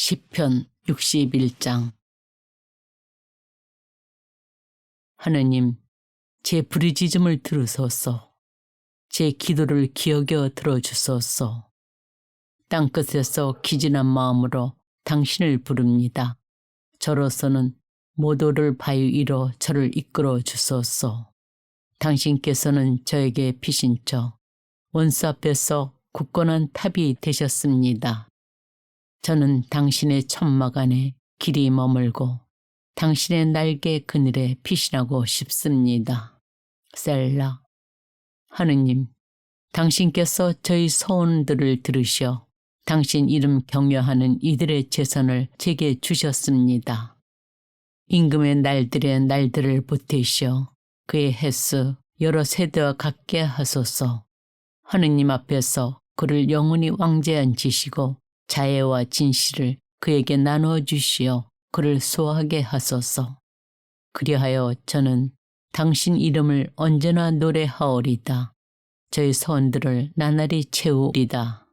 시편 61장. 하느님, 제 부르짖음을 들으소서. 제 기도를 기억여 들어주소서. 땅끝에서 기진한 마음으로 당신을 부릅니다. 저로서는 못 오를 바위 위로 저를 이끌어 주소서. 당신께서는 저에게 피신처 원수 앞에서 굳건한 탑이 되셨습니다. 저는 당신의 천막 안에 길이 머물고 당신의 날개 그늘에 피신하고 싶습니다. 셀라. 하느님, 당신께서 저희 소원들을 들으시어 당신 이름 경외하는 이들의 재산을 제게 주셨습니다. 임금의 날들을 보태시어 그의 횟수 여러 세대와 같게 하소서. 하느님 앞에서 그를 영원히 왕좌에 앉히시고 자애와 진실을 그에게 나누어 주시어 그를 수호하게 하소서. 그리하여 저는 당신 이름을 언제나 노래하오리다. 저희 소원들을 나날이 채우리다.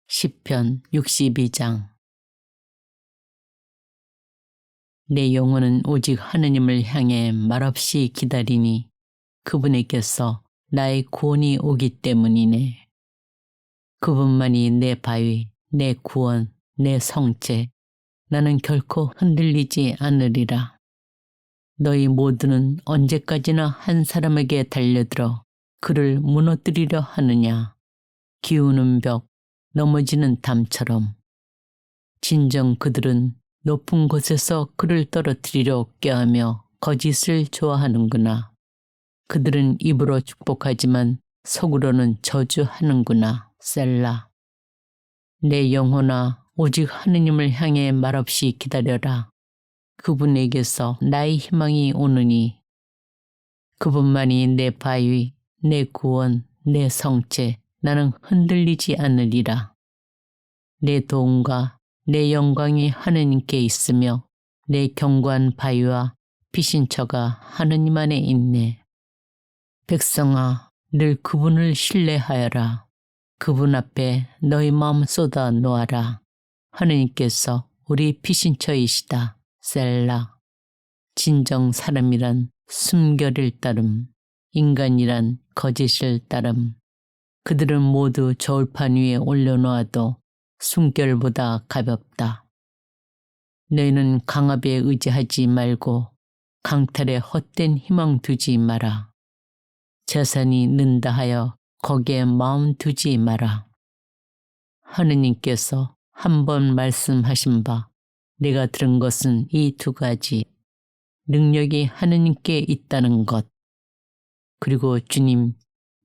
시편 62장. 내 영혼은 오직 하느님을 향해 말없이 기다리니 그분에게서 나의 구원이 오기 때문이네. 그분만이 내 바위, 내 구원, 내 성체. 나는 결코 흔들리지 않으리라. 너희 모두는 언제까지나 한 사람에게 달려들어 그를 무너뜨리려 하느냐. 기우는 벽, 넘어지는 담처럼. 진정 그들은 높은 곳에서 그를 떨어뜨리려 꾀하며 거짓을 좋아하는구나. 그들은 입으로 축복하지만 속으로는 저주하는구나. 셀라. 내 영혼아, 오직 하느님을 향해 말없이 기다려라. 그분에게서 나의 희망이 오느니 그분만이 내 바위, 내 구원, 내 성체. 나는 흔들리지 않으리라. 내 도움과 내 영광이 하느님께 있으며 내 견고한 바위와 피신처가 하느님 안에 있네. 백성아, 늘 그분을 신뢰하여라. 그분 앞에 너희 마음 쏟아 놓아라. 하느님께서 우리 피신처이시다. 셀라. 진정 사람이란 숨결을 따름, 인간이란 거짓을 따름. 그들은 모두 저울판 위에 올려놓아도 숨결보다 가볍다. 너희는 강압에 의지하지 말고 강탈에 헛된 희망 두지 마라. 재산이 는다 하여 거기에 마음 두지 마라. 하느님께서 한 번 말씀하신 바 내가 들은 것은 이 두 가지. 능력이 하느님께 있다는 것. 그리고 주님,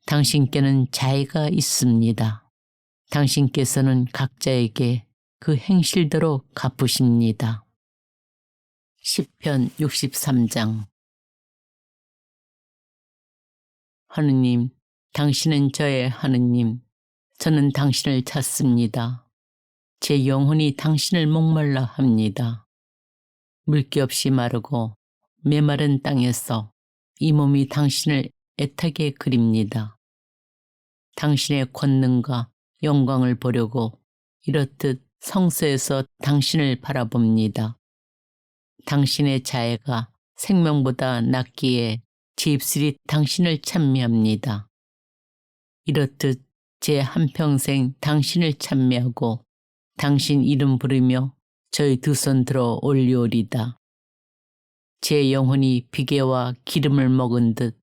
당신께는 자애가 있습니다. 당신께서는 각자에게 그 행실대로 갚으십니다. 시편 63장. 하느님, 당신은 저의 하느님. 저는 당신을 찾습니다. 제 영혼이 당신을 목말라 합니다. 물기 없이 마르고 메마른 땅에서 이 몸이 당신을 애타게 그립니다. 당신의 권능과 영광을 보려고 이렇듯 성소에서 당신을 바라봅니다. 당신의 자애가 생명보다 낫기에 제 입술이 당신을 찬미합니다. 이렇듯 제 한평생 당신을 찬미하고 당신 이름 부르며 저희 두 손 들어 올리오리다. 제 영혼이 비계와 기름을 먹은 듯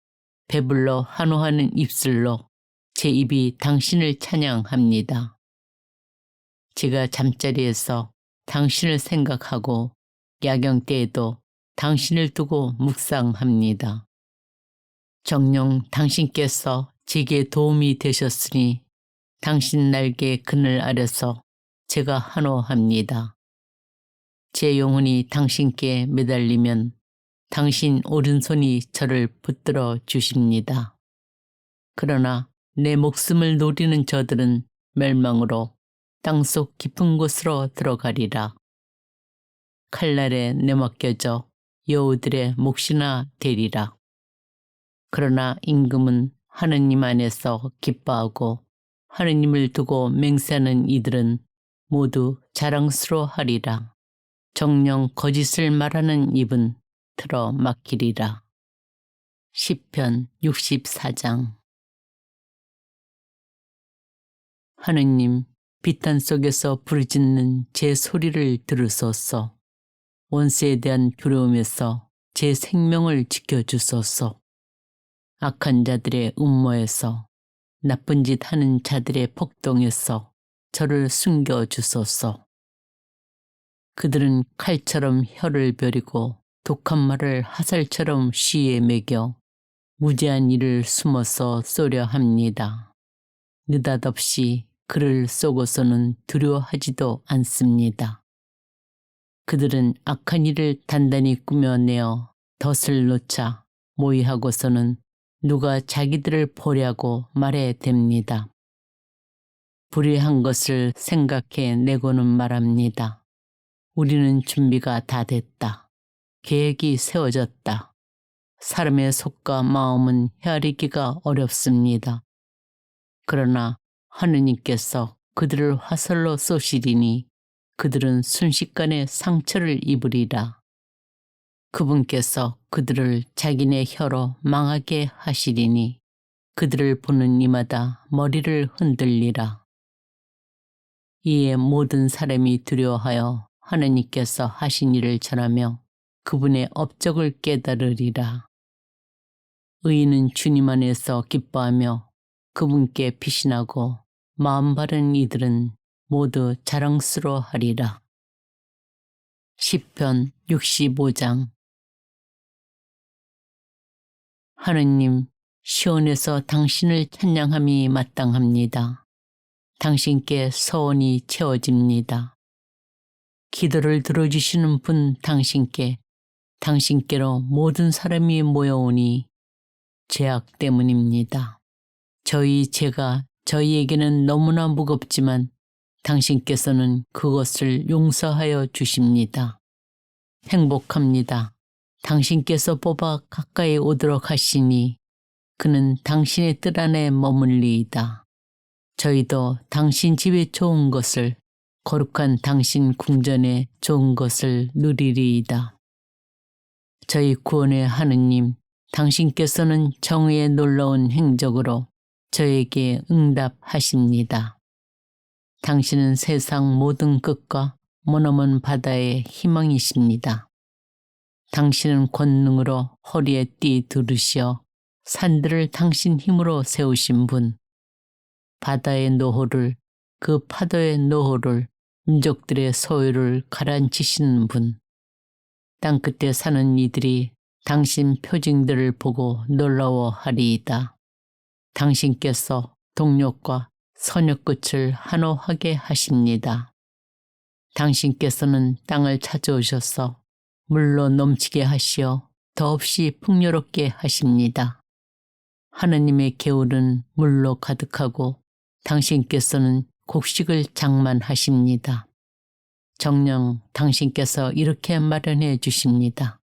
배불러 한호하는 입술로 제 입이 당신을 찬양합니다. 제가 잠자리에서 당신을 생각하고 야경 때에도 당신을 두고 묵상합니다. 정녕 당신께서 제게 도움이 되셨으니 당신 날개 그늘 아래서 제가 한호합니다. 제 영혼이 당신께 매달리면 당신 오른손이 저를 붙들어 주십니다. 그러나 내 목숨을 노리는 저들은 멸망으로 땅속 깊은 곳으로 들어가리라. 칼날에 내맡겨져 여우들의 몫이나 되리라. 그러나 임금은 하느님 안에서 기뻐하고 하느님을 두고 맹세하는 이들은 모두 자랑스러워하리라. 정녕 거짓을 말하는 입은 틀어 막히리라. 시편 64장. 하느님, 비탄 속에서 부르짖는 제 소리를 들으소서. 원수에 대한 두려움에서 제 생명을 지켜주소서. 악한 자들의 음모에서, 나쁜 짓 하는 자들의 폭동에서 저를 숨겨주소서. 그들은 칼처럼 혀를 벼리고 독한 말을 화살처럼 쉬에 매겨 무죄한 일을 숨어서 쏘려 합니다. 느닷없이 그를 쏘고서는 두려워하지도 않습니다. 그들은 악한 일을 단단히 꾸며내어 덫을 놓자 모의하고서는 누가 자기들을 보려고 말해댑니다. 불의한 것을 생각해 내고는 말합니다. 우리는 준비가 다 됐다. 계획이 세워졌다. 사람의 속과 마음은 헤아리기가 어렵습니다. 그러나 하느님께서 그들을 화살로 쏘시리니 그들은 순식간에 상처를 입으리라. 그분께서 그들을 자기네 혀로 망하게 하시리니 그들을 보는 이마다 머리를 흔들리라. 이에 모든 사람이 두려워하여 하느님께서 하신 일을 전하며 그분의 업적을 깨달으리라. 의인은 주님 안에서 기뻐하며 그분께 피신하고 마음 바른 이들은 모두 자랑스러워하리라. 시편 65장. 하느님, 시온에서 당신을 찬양함이 마땅합니다. 당신께 소원이 채워집니다. 기도를 들어주시는 분 당신께로 모든 사람이 모여오니 죄악 때문입니다. 저희 죄가 저희에게는 너무나 무겁지만 당신께서는 그것을 용서하여 주십니다. 행복합니다. 당신께서 뽑아 가까이 오도록 하시니 그는 당신의 뜰 안에 머물리이다. 저희도 당신 집에 좋은 것을, 거룩한 당신 궁전에 좋은 것을 누리리이다. 저희 구원의 하느님, 당신께서는 정의의 놀라운 행적으로 저에게 응답하십니다. 당신은 세상 모든 끝과 머나먼 바다의 희망이십니다. 당신은 권능으로 허리에 띠 두르시어 산들을 당신 힘으로 세우신 분, 바다의 노호를, 그 파도의 노호를, 민족들의 소유를 가라앉히시는 분, 땅끝에 사는 이들이 당신 표징들을 보고 놀라워하리이다. 당신께서 동력과 선역 끝을 한호하게 하십니다. 당신께서는 땅을 찾아오셔서 물로 넘치게 하시어 더없이 풍요롭게 하십니다. 하느님의 개울은 물로 가득하고 당신께서는 곡식을 장만하십니다. 정녕 당신께서 이렇게 마련해 주십니다.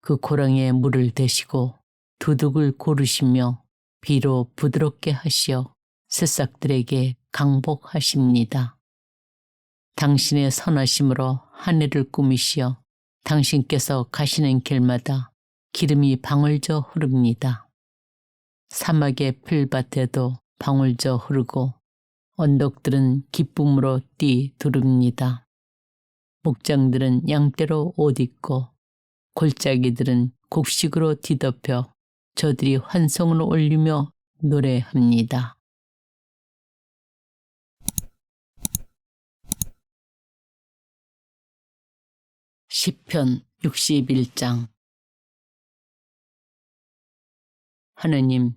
그 고랑에 물을 대시고 두둑을 고르시며 비로 부드럽게 하시어 새싹들에게 강복하십니다. 당신의 선하심으로 하늘을 꾸미시어 당신께서 가시는 길마다 기름이 방울져 흐릅니다. 사막의 풀밭에도 방울져 흐르고 언덕들은 기쁨으로 띠 두릅니다. 목장들은 양떼로 옷 입고 골짜기들은 곡식으로 뒤덮여 저들이 환성을 올리며 노래합니다. 시편 61장. 하느님,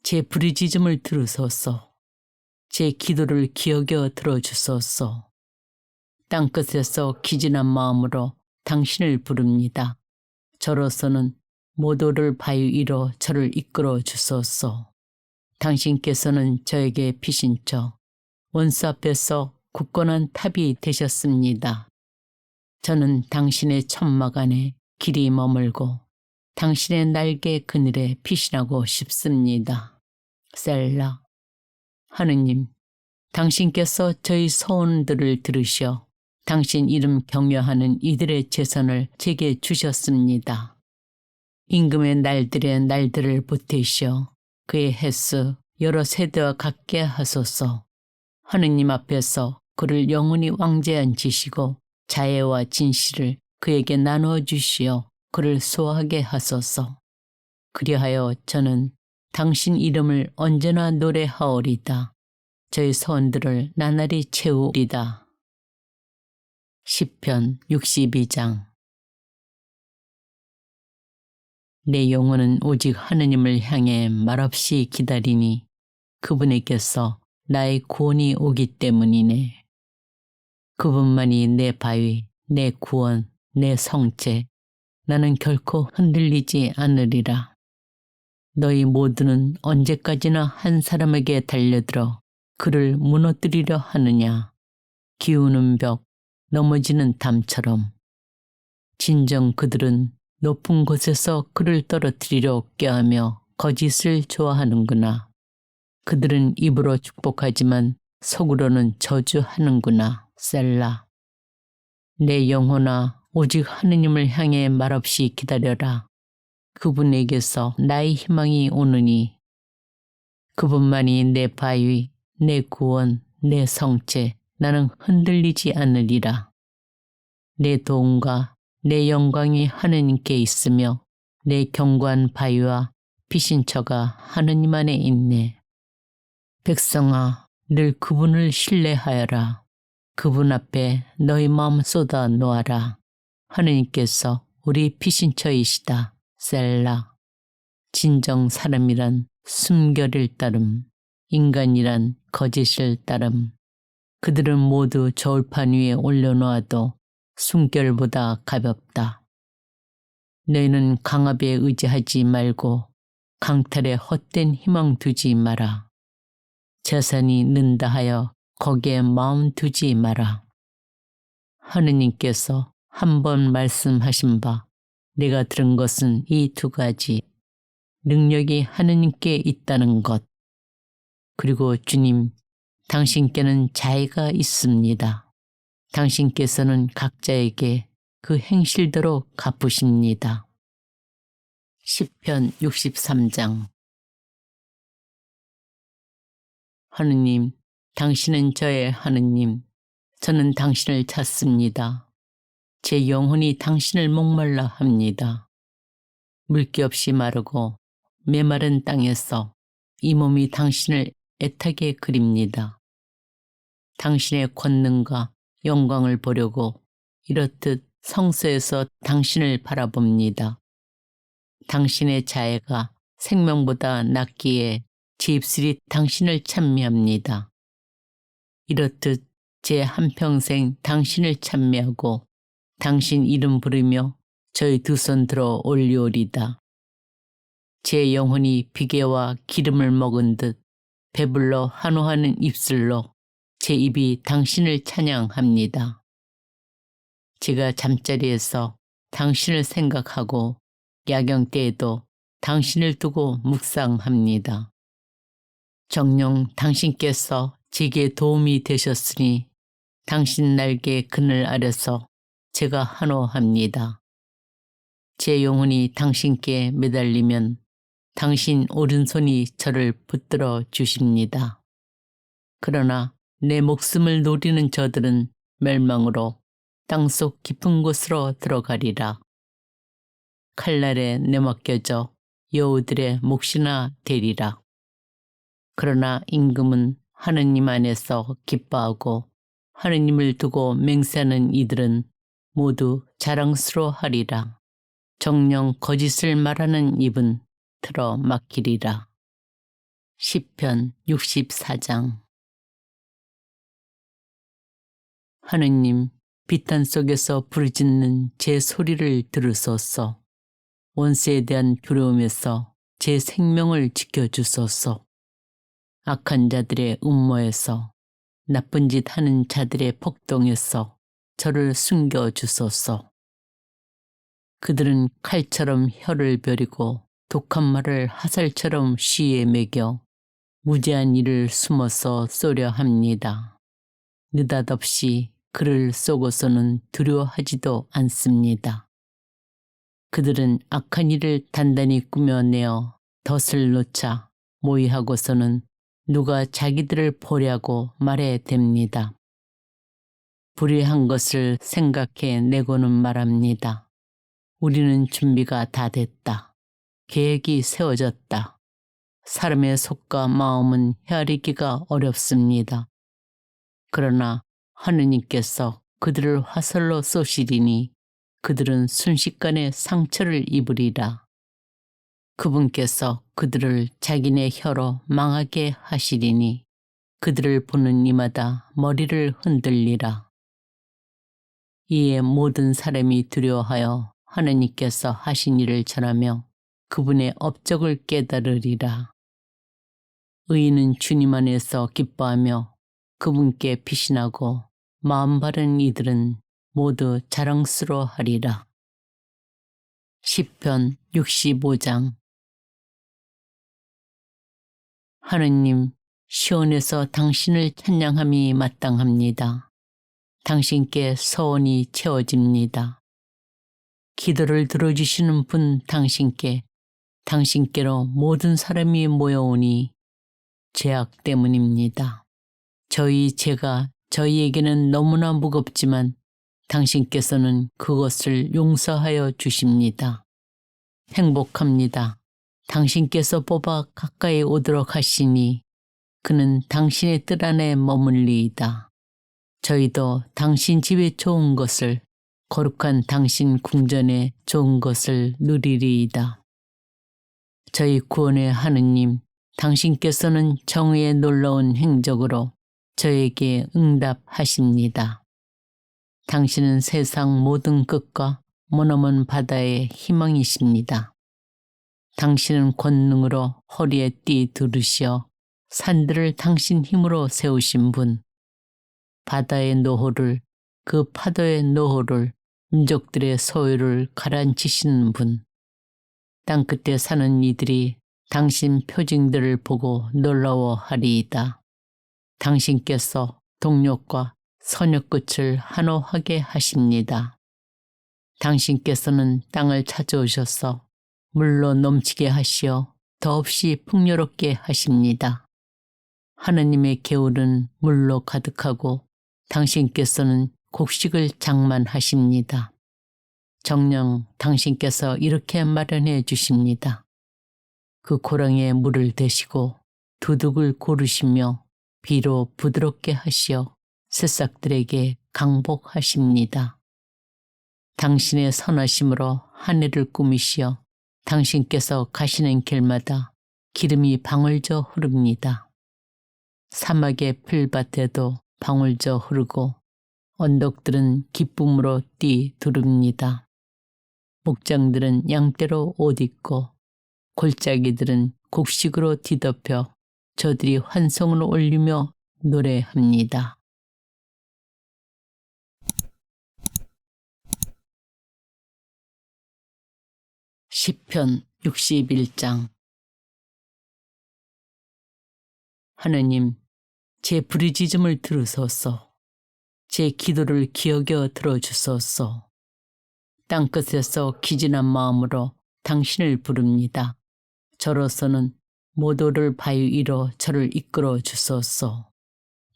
제 부르짖음을 들으소서. 제 기도를 기억여 들어주소서. 땅끝에서 기진한 마음으로 당신을 부릅니다. 저로서는 모도를 바위 위로 저를 이끌어 주소서. 당신께서는 저에게 피신처 원수 앞에서 굳건한 탑이 되셨습니다. 저는 당신의 천막 안에 길이 머물고 당신의 날개 그늘에 피신하고 싶습니다. 셀라. 하느님, 당신께서 저희 소원들을 들으시어 당신 이름 경외하는 이들의 재산을 제게 주셨습니다. 임금의 날들의 날들을 보태시어 그의 횟수 여러 세대와 같게 하소서. 하느님 앞에서 그를 영원히 왕좌에 앉히시고 자애와 진실을 그에게 나누어 주시어 그를 소하게 하소서. 그리하여 저는 당신 이름을 언제나 노래하오리다. 저희 소원들을 나날이 채우리다. 시편 62장. 내 영혼은 오직 하느님을 향해 말없이 기다리니 그분에게서 나의 구원이 오기 때문이네. 그분만이 내 바위, 내 구원, 내 성체. 나는 결코 흔들리지 않으리라. 너희 모두는 언제까지나 한 사람에게 달려들어 그를 무너뜨리려 하느냐. 기우는 벽, 넘어지는 담처럼. 진정 그들은 높은 곳에서 그를 떨어뜨리려 꾀하며 거짓을 좋아하는구나. 그들은 입으로 축복하지만 속으로는 저주하는구나. 셀라. 내 영혼아, 오직 하느님을 향해 말없이 기다려라. 그분에게서 나의 희망이 오느니 그분만이 내 바위, 내 구원, 내 성체. 나는 흔들리지 않으리라. 내 도움과 내 영광이 하느님께 있으며 내 견고한 바위와 피신처가 하느님 안에 있네. 백성아, 늘 그분을 신뢰하여라. 그분 앞에 너희 마음 쏟아 놓아라. 하느님께서 우리 피신처이시다. 셀라. 진정 사람이란 숨결을 따름, 인간이란 거짓을 따름. 그들은 모두 저울판 위에 올려놓아도 숨결보다 가볍다. 너희는 강압에 의지하지 말고 강탈에 헛된 희망 두지 마라. 재산이 는다 하여 거기에 마음 두지 마라. 하느님께서 한 번 말씀하신 바 내가 들은 것은 이 두 가지. 능력이 하느님께 있다는 것. 그리고 주님, 당신께는 자애가 있습니다. 당신께서는 각자에게 그 행실대로 갚으십니다. 시편 63장. 하느님, 당신은 저의 하느님, 저는 당신을 찾습니다. 제 영혼이 당신을 목말라 합니다. 물기 없이 마르고 메마른 땅에서 이 몸이 당신을 애타게 그립니다. 당신의 권능과 영광을 보려고 이렇듯 성소에서 당신을 바라봅니다. 당신의 자애가 생명보다 낫기에 제 입술이 당신을 찬미합니다. 이렇듯 제 한평생 당신을 찬미하고 당신 이름 부르며 저희 두 손 들어 올리오리다. 제 영혼이 비계와 기름을 먹은 듯 배불러 한호하는 입술로 제 입이 당신을 찬양합니다. 제가 잠자리에서 당신을 생각하고 야경 때에도 당신을 두고 묵상합니다. 정녕 당신께서 제게 도움이 되셨으니 당신 날개 그늘 아래서 제가 한호합니다. 제 영혼이 당신께 매달리면 당신 오른손이 저를 붙들어 주십니다. 그러나 내 목숨을 노리는 저들은 멸망으로 땅속 깊은 곳으로 들어가리라. 칼날에 내맡겨져 여우들의 몫이나 되리라. 그러나 임금은 하느님 안에서 기뻐하고 하느님을 두고 맹세하는 이들은 모두 자랑스러워하리라. 정녕 거짓을 말하는 입은 틀어 막히리라. 시편 64장. 하느님, 비탄 속에서 부르짖는 제 소리를 들으소서. 원수에 대한 두려움에서 제 생명을 지켜주소서. 악한 자들의 음모에서, 나쁜 짓 하는 자들의 폭동에서 저를 숨겨주소서. 그들은 칼처럼 혀를 벼리고 독한 말을 화살처럼 쉬에 매겨 무제한 일을 숨어서 쏘려 합니다. 느닷없이 그를 쏘고서는 두려워하지도 않습니다. 그들은 악한 일을 단단히 꾸며내어 덫을 놓자 모의하고서는 누가 자기들을 보려고 말해댑니다. 불의한 것을 생각해 내고는 말합니다. 우리는 준비가 다 됐다. 계획이 세워졌다. 사람의 속과 마음은 헤아리기가 어렵습니다. 그러나 하느님께서 그들을 화살로 쏘시리니 그들은 순식간에 상처를 입으리라. 그분께서 그들을 자기네 혀로 망하게 하시리니 그들을 보는 이마다 머리를 흔들리라. 이에 모든 사람이 두려워하여 하느님께서 하신 일을 전하며 그분의 업적을 깨달으리라. 의인은 주님 안에서 기뻐하며 그분께 피신하고 마음 바른 이들은 모두 자랑스러워하리라. 시편 65장. 하느님, 시온에서 당신을 찬양함이 마땅합니다. 당신께 서원이 채워집니다. 기도를 들어주시는 분 당신께로 모든 사람이 모여오니 죄악 때문입니다. 저희 죄가 저희에게는 너무나 무겁지만 당신께서는 그것을 용서하여 주십니다. 행복합니다. 당신께서 뽑아 가까이 오도록 하시니 그는 당신의 뜰 안에 머물리이다. 저희도 당신 집에 좋은 것을, 거룩한 당신 궁전에 좋은 것을 누리리이다. 저희 구원의 하느님, 당신께서는 정의의 놀라운 행적으로 저에게 응답하십니다. 당신은 세상 모든 끝과 머나먼 바다의 희망이십니다. 당신은 권능으로 허리에 띠 두르시어 산들을 당신 힘으로 세우신 분, 바다의 노호를, 그 파도의 노호를, 민족들의 소유를 가라앉히시는 분, 땅끝에 사는 이들이 당신 표징들을 보고 놀라워하리이다. 당신께서 동력과 선역 끝을 한호하게 하십니다. 당신께서는 땅을 찾아오셔서 물로 넘치게 하시어 더없이 풍요롭게 하십니다. 하느님의 개울은 물로 가득하고 당신께서는 곡식을 장만하십니다. 정녕 당신께서 이렇게 마련해 주십니다. 그 고랑에 물을 대시고 두둑을 고르시며 비로 부드럽게 하시어 새싹들에게 강복하십니다. 당신의 선하심으로 하늘을 꾸미시어 당신께서 가시는 길마다 기름이 방울져 흐릅니다. 사막의 풀밭에도 방울져 흐르고 언덕들은 기쁨으로 띠 두릅니다. 목장들은 양떼로 옷 입고 골짜기들은 곡식으로 뒤덮여 저들이 환성을 올리며 노래합니다. 시편 61장. 하느님, 제 부르짖음을 들으소서. 제 기도를 기억여 들어주소서. 땅끝에서 기진한 마음으로 당신을 부릅니다. 저로서는 모도를 바위 위로 저를 이끌어 주소서.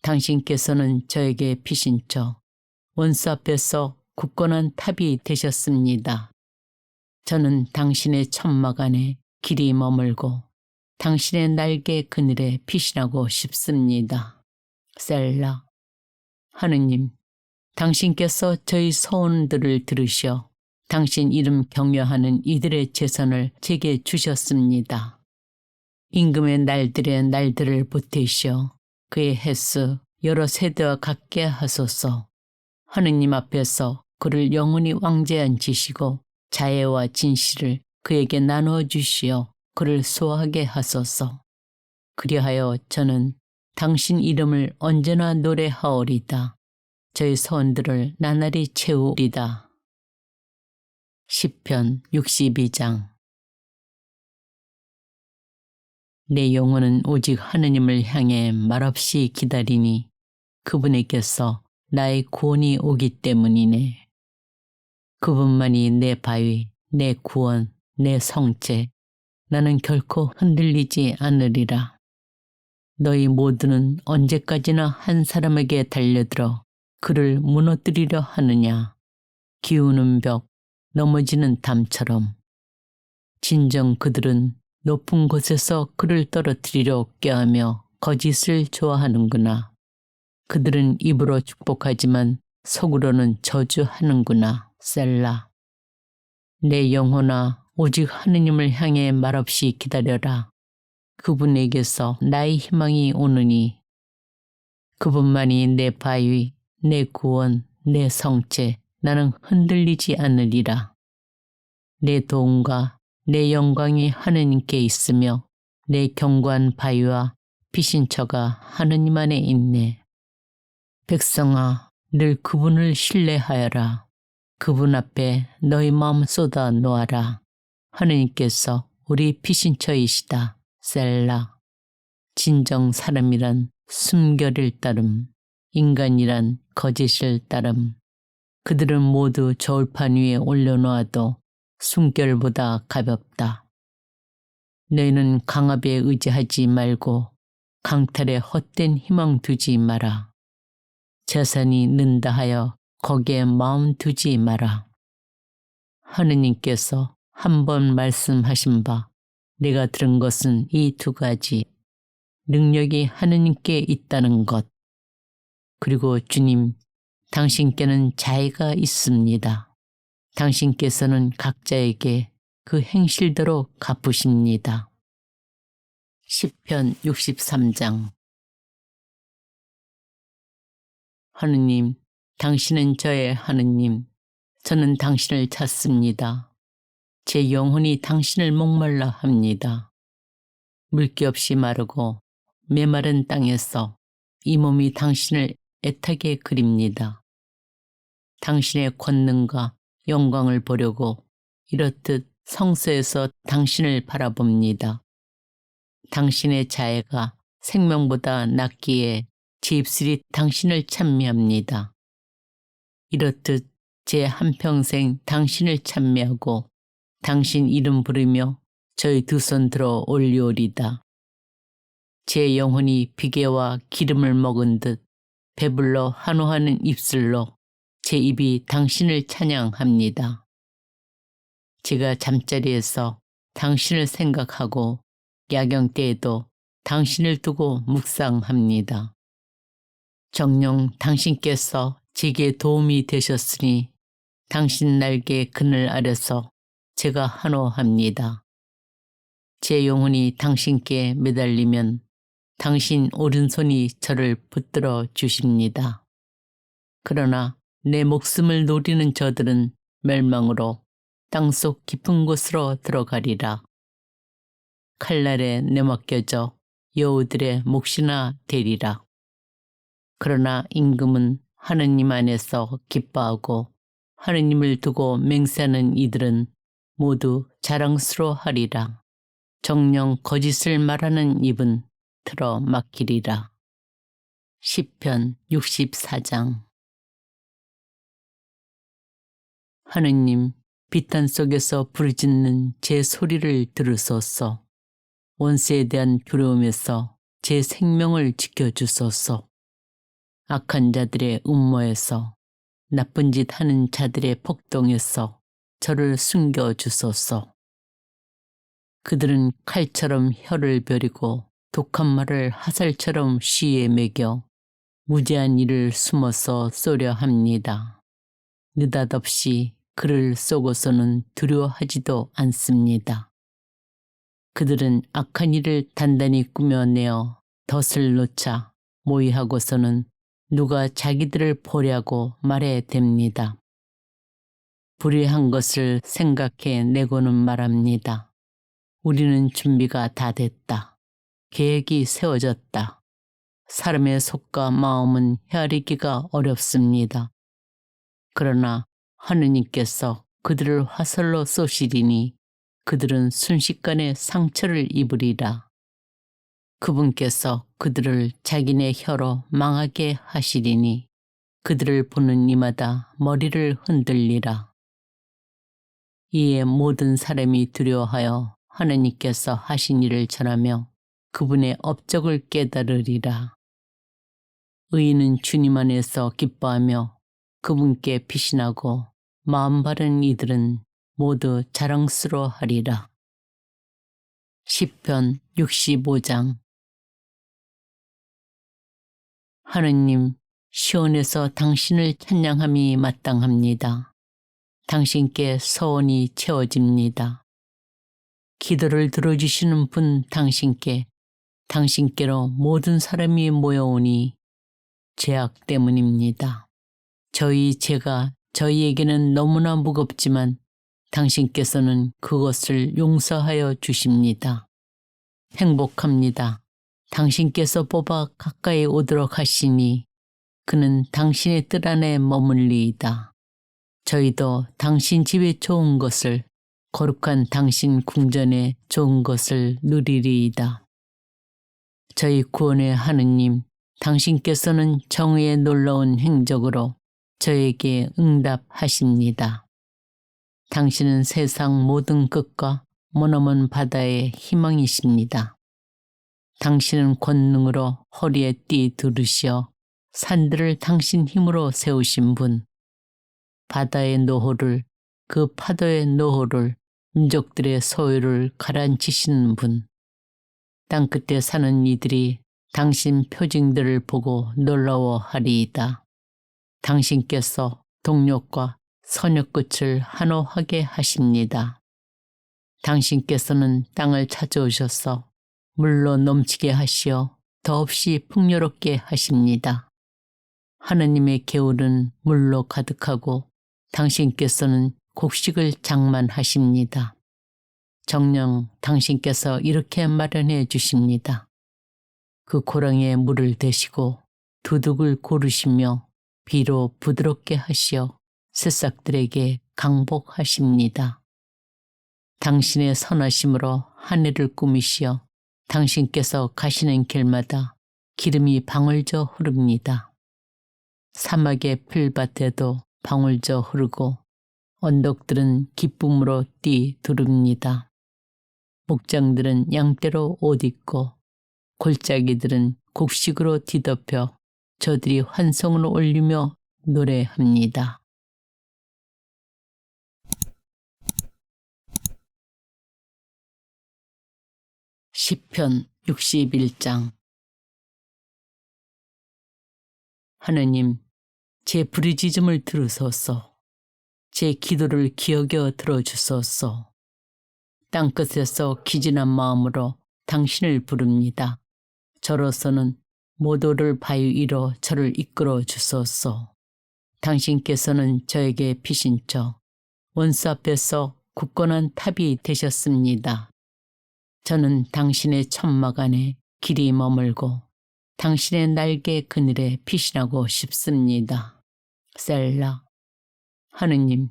당신께서는 저에게 피신처 원수 앞에서 굳건한 탑이 되셨습니다. 저는 당신의 천막 안에 길이 머물고 당신의 날개 그늘에 피신하고 싶습니다. 셀라. 하느님, 당신께서 저희 소원들을 들으셔 당신 이름 경외하는 이들의 재산을 제게 주셨습니다. 임금의 날들의 날들을 보태시어 그의 횟수 여러 세대와 같게 하소서. 하느님 앞에서 그를 영원히 왕좌에 앉히시고 자애와 진실을 그에게 나누어 주시어 그를 수호하게 하소서. 그리하여 저는 당신 이름을 언제나 노래하오리다. 저희 소원들을 나날이 채우리다. 시편 62장. 내 영혼은 오직 하느님을 향해 말없이 기다리니 그분에게서 나의 구원이 오기 때문이네. 그분만이 내 바위, 내 구원, 내 성체. 나는 결코 흔들리지 않으리라. 너희 모두는 언제까지나 한 사람에게 달려들어 그를 무너뜨리려 하느냐. 기우는 벽, 넘어지는 담처럼. 진정 그들은 높은 곳에서 그를 떨어뜨리려 꾀하며 거짓을 좋아하는구나. 그들은 입으로 축복하지만 속으로는 저주하는구나. 셀라. 내 영혼아, 오직 하느님을 향해 말없이 기다려라. 그분에게서 나의 희망이 오느니 그분만이 내 바위, 내 구원, 내 성체. 나는 흔들리지 않으리라. 내 도움과 내 영광이 하느님께 있으며 내 견고한 바위와 피신처가 하느님 안에 있네. 백성아, 늘 그분을 신뢰하여라. 그분 앞에 너희 마음 쏟아 놓아라. 하느님께서 우리 피신처이시다. 셀라. 진정 사람이란 숨결을 따름, 인간이란 거짓을 따름. 그들은 모두 저울판 위에 올려놓아도 숨결보다 가볍다. 너희는 강압에 의지하지 말고 강탈에 헛된 희망 두지 마라. 재산이 는다 하여 거기에 마음 두지 마라. 하느님께서 한 번 말씀하신 바 내가 들은 것은 이 두 가지. 능력이 하느님께 있다는 것. 그리고 주님, 당신께는 자애가 있습니다. 당신께서는 각자에게 그 행실대로 갚으십니다. 시편 63장. 하느님, 당신은 저의 하느님. 저는 당신을 찾습니다. 제 영혼이 당신을 목말라 합니다. 물기 없이 마르고 메마른 땅에서 이 몸이 당신을 애타게 그립니다. 당신의 권능과 영광을 보려고 이렇듯 성소에서 당신을 바라봅니다. 당신의 자애가 생명보다 낫기에 제 입술이 당신을 찬미합니다. 이렇듯 제 한평생 당신을 찬미하고 당신 이름 부르며 저희 두 손 들어 올리오리다. 제 영혼이 비계와 기름을 먹은 듯 배불러 한호하는 입술로 제 입이 당신을 찬양합니다. 제가 잠자리에서 당신을 생각하고 야경 때에도 당신을 두고 묵상합니다. 정녕 당신께서 제게 도움이 되셨으니 당신 날개 그늘 아래서 제가 한호합니다. 제 영혼이 당신께 매달리면 당신 오른손이 저를 붙들어 주십니다. 그러나 내 목숨을 노리는 저들은 멸망으로 땅속 깊은 곳으로 들어가리라. 칼날에 내맡겨져 여우들의 몫이나 되리라. 그러나 임금은 하느님 안에서 기뻐하고 하느님을 두고 맹세하는 이들은 모두 자랑스러워하리라. 정녕 거짓을 말하는 입은 틀어 막히리라. 시편 64장. 하느님, 비탄 속에서 부르짖는 제 소리를 들으소서. 원수에 대한 두려움에서 제 생명을 지켜주소서. 악한 자들의 음모에서, 나쁜 짓 하는 자들의 폭동에서 저를 숨겨주소서. 그들은 칼처럼 혀를 벼리고 독한 말을 화살처럼 쉬에 매겨 무제한 일을 숨어서 쏘려 합니다. 느닷없이 그를 쏘고서는 두려워하지도 않습니다. 그들은 악한 일을 단단히 꾸며내어 덫을 놓자 모의하고서는 누가 자기들을 보려고 말해 댑니다. 불의한 것을 생각해 내고는 말합니다. 우리는 준비가 다 됐다. 계획이 세워졌다. 사람의 속과 마음은 헤아리기가 어렵습니다. 그러나 하느님께서 그들을 화살로 쏘시리니 그들은 순식간에 상처를 입으리라. 그분께서 그들을 자기네 혀로 망하게 하시리니 그들을 보는 이마다 머리를 흔들리라. 이에 모든 사람이 두려워하여 하느님께서 하신 일을 전하며 그분의 업적을 깨달으리라. 의인은 주님 안에서 기뻐하며 그분께 피신하고 마음 바른 이들은 모두 자랑스러워하리라. 시편 65장. 하느님, 시온에서 당신을 찬양함이 마땅합니다. 당신께 서원이 채워집니다. 기도를 들어주시는 분 당신께로 모든 사람이 모여오니 죄악 때문입니다. 저희 죄가 저희에게는 너무나 무겁지만 당신께서는 그것을 용서하여 주십니다. 행복합니다. 당신께서 뽑아 가까이 오도록 하시니 그는 당신의 뜰 안에 머물리이다. 저희도 당신 집에 좋은 것을, 거룩한 당신 궁전에 좋은 것을 누리리이다. 저희 구원의 하느님, 당신께서는 정의의 놀라운 행적으로 저에게 응답하십니다. 당신은 세상 모든 끝과 머나먼 바다의 희망이십니다. 당신은 권능으로 허리에 띠 두르시어 산들을 당신 힘으로 세우신 분, 바다의 노호를, 그 파도의 노호를, 민족들의 소유를 가라앉히시는 분, 땅끝에 사는 이들이 당신 표징들을 보고 놀라워하리이다. 당신께서 동력과 선역 끝을 한호하게 하십니다. 당신께서는 땅을 찾아오셔서 물로 넘치게 하시어 더없이 풍요롭게 하십니다. 하느님의 개울은 물로 가득하고 당신께서는 곡식을 장만하십니다. 정녕 당신께서 이렇게 마련해 주십니다. 그 고랑에 물을 대시고 두둑을 고르시며 비로 부드럽게 하시어 새싹들에게 강복하십니다. 당신의 선하심으로 하늘을 꾸미시어 당신께서 가시는 길마다 기름이 방울져 흐릅니다. 사막의 풀밭에도 방울져 흐르고 언덕들은 기쁨으로 띠 두릅니다. 목장들은 양떼로 옷 입고 골짜기들은 곡식으로 뒤덮여 저들이 환성을 올리며 노래합니다. 시편 61장. 하느님, 제 부르짖음을 들으소서. 제 기도를 기억여 들어주소서. 땅끝에서 기진한 마음으로 당신을 부릅니다. 저로서는 모도를 바위 위로 저를 이끌어 주소서. 당신께서는 저에게 피신처 원수 앞에서 굳건한 탑이 되셨습니다. 저는 당신의 천막 안에 길이 머물고 당신의 날개 그늘에 피신하고 싶습니다. 셀라. 하느님,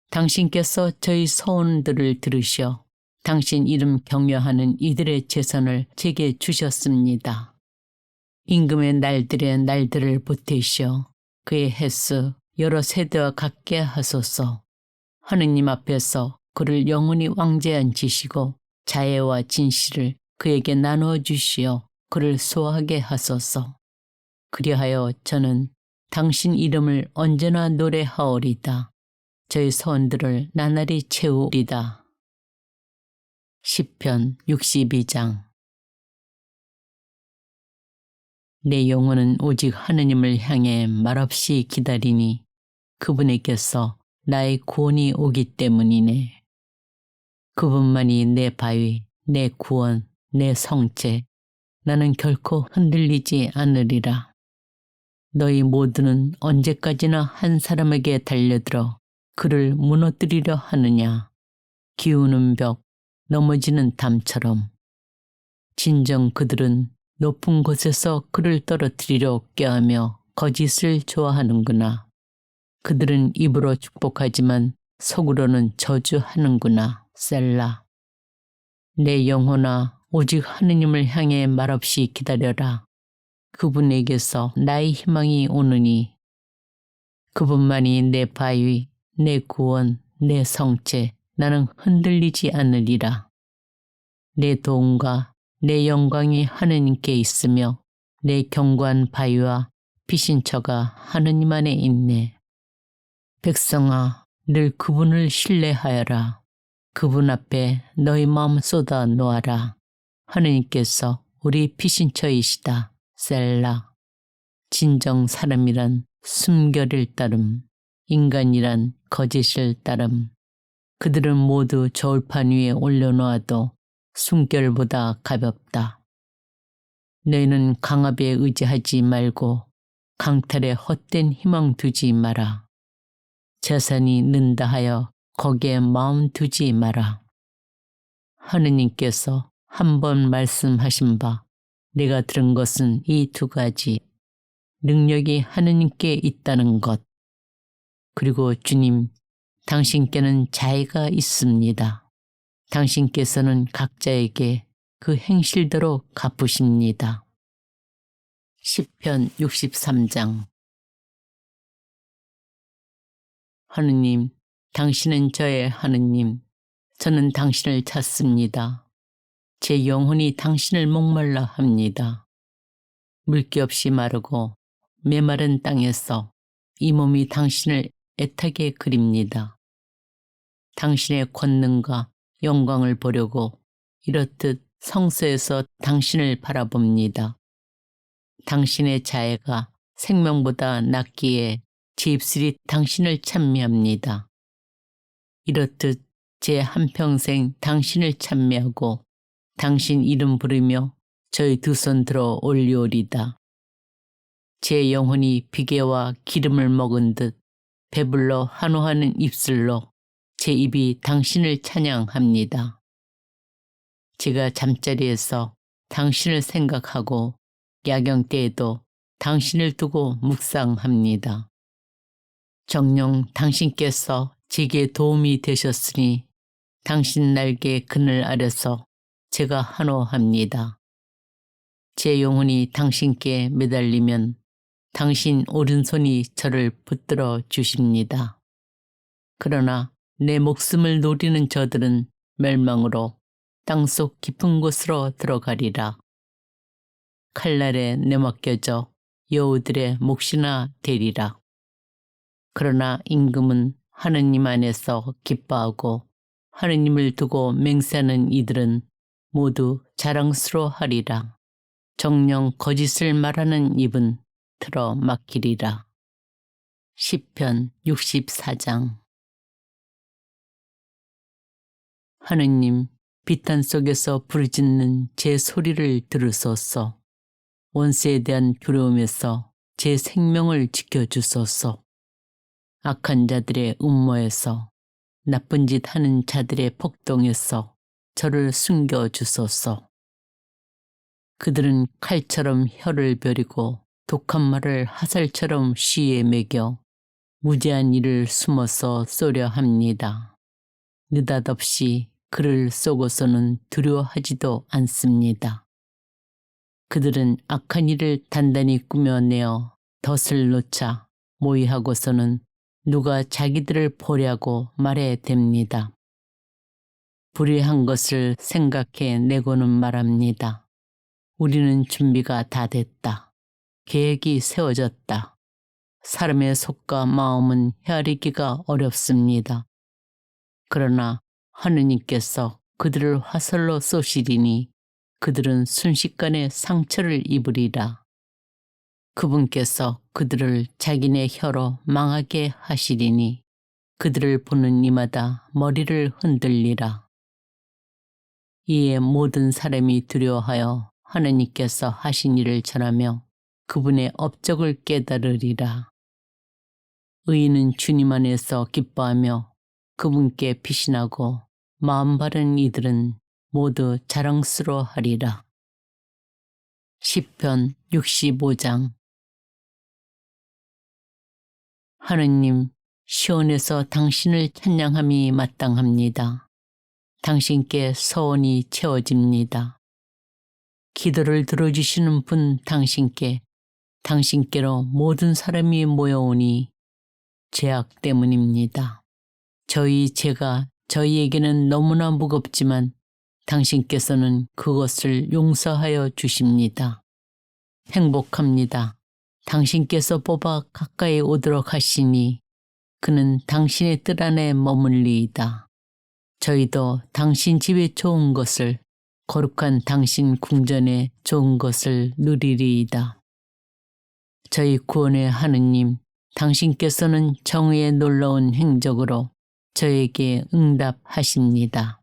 당신께서 저희 소원들을 들으셔 당신 이름 경외하는 이들의 재산을 제게 주셨습니다. 임금의 날들의 날들을 보태시어 그의 횟수 여러 세대와 같게 하소서. 하느님 앞에서 그를 영원히 왕좌에 앉히시고 자애와 진실을 그에게 나누어 주시어 그를 수호하게 하소서. 그리하여 저는 당신 이름을 언제나 노래하오리다. 저희 소원들을 나날이 채우리다. 시편 62장. 내 영혼은 오직 하느님을 향해 말없이 기다리니 그분에게서 나의 구원이 오기 때문이네. 그분만이 내 바위, 내 구원, 내 성체, 나는 결코 흔들리지 않으리라. 너희 모두는 언제까지나 한 사람에게 달려들어 그를 무너뜨리려 하느냐. 기우는 벽, 넘어지는 담처럼. 진정 그들은 높은 곳에서 그를 떨어뜨리려 꾀하며 거짓을 좋아하는구나. 그들은 입으로 축복하지만 속으로는 저주하는구나. 셀라. 내 영혼아, 오직 하느님을 향해 말없이 기다려라. 그분에게서 나의 희망이 오느니 그분만이 내 바위, 내 구원, 내 성체, 나는 흔들리지 않으리라. 내 도움과 내 영광이 하느님께 있으며 내 견고한 바위와 피신처가 하느님 안에 있네. 백성아, 늘 그분을 신뢰하여라. 그분 앞에 너희 마음 쏟아 놓아라. 하느님께서 우리 피신처이시다. 셀라. 진정 사람이란 숨결을 따름, 인간이란 거짓을 따름. 그들은 모두 저울판 위에 올려놓아도 숨결보다 가볍다. 너희는 강압에 의지하지 말고 강탈에 헛된 희망 두지 마라. 재산이 는다 하여 거기에 마음 두지 마라. 하느님께서 한 번 말씀하신 바 내가 들은 것은 이 두 가지. 능력이 하느님께 있다는 것. 그리고 주님, 당신께는 자애가 있습니다. 당신께서는 각자에게 그 행실대로 갚으십니다. 시편 63장. 하느님, 당신은 저의 하느님. 저는 당신을 찾습니다. 제 영혼이 당신을 목말라 합니다. 물기 없이 마르고 메마른 땅에서 이 몸이 당신을 애타게 그립니다. 당신의 권능과 영광을 보려고 이렇듯 성소에서 당신을 바라봅니다. 당신의 자애가 생명보다 낫기에 제 입술이 당신을 찬미합니다. 이렇듯 제 한평생 당신을 찬미하고 당신 이름 부르며 저희 두 손 들어 올리오리다. 제 영혼이 비계와 기름을 먹은 듯 배불러 한호하는 입술로 제 입이 당신을 찬양합니다. 제가 잠자리에서 당신을 생각하고 야경 때에도 당신을 두고 묵상합니다. 정녕 당신께서 제게 도움이 되셨으니 당신 날개 그늘 아래서 제가 한호합니다. 제 영혼이 당신께 매달리면 당신 오른손이 저를 붙들어 주십니다. 그러나 내 목숨을 노리는 저들은 멸망으로 땅속 깊은 곳으로 들어가리라. 칼날에 내맡겨져 여우들의 몫이나 되리라. 그러나 임금은 하느님 안에서 기뻐하고 하느님을 두고 맹세하는 이들은 모두 자랑스러워하리라. 정녕 거짓을 말하는 입은 틀어 막히리라. 시편 64장. 하느님, 비탄 속에서 부르짖는 제 소리를 들으소서. 원수에 대한 두려움에서 제 생명을 지켜주소서. 악한 자들의 음모에서, 나쁜 짓 하는 자들의 폭동에서 저를 숨겨주소서. 그들은 칼처럼 혀를 벼리고 독한 말을 화살처럼 쉬에 매겨 무제한 일을 숨어서 쏘려 합니다. 느닷없이 그를 쏘고서는 두려워하지도 않습니다. 그들은 악한 일을 단단히 꾸며내어 덫을 놓자 모의하고서는 누가 자기들을 보려고 말해 댑니다. 불의한 것을 생각해 내고는 말합니다. 우리는 준비가 다 됐다. 계획이 세워졌다. 사람의 속과 마음은 헤아리기가 어렵습니다. 그러나 하느님께서 그들을 화살로 쏘시리니 그들은 순식간에 상처를 입으리라. 그분께서 그들을 자기네 혀로 망하게 하시리니 그들을 보는 이마다 머리를 흔들리라. 이에 모든 사람이 두려워하여 하느님께서 하신 일을 전하며 그분의 업적을 깨달으리라. 의인은 주님 안에서 기뻐하며 그분께 피신하고 마음 바른 이들은 모두 자랑스러워하리라. 시편 65장. 하느님, 시온에서 당신을 찬양함이 마땅합니다. 당신께 서원이 채워집니다. 기도를 들어주시는 분 당신께로 모든 사람이 모여오니 죄악 때문입니다. 저희 죄가 저희에게는 너무나 무겁지만 당신께서는 그것을 용서하여 주십니다. 행복합니다. 당신께서 뽑아 가까이 오도록 하시니 그는 당신의 뜰 안에 머물리이다. 저희도 당신 집에 좋은 것을, 거룩한 당신 궁전에 좋은 것을 누리리이다. 저희 구원의 하느님, 당신께서는 정의의 놀라운 행적으로 저에게 응답하십니다.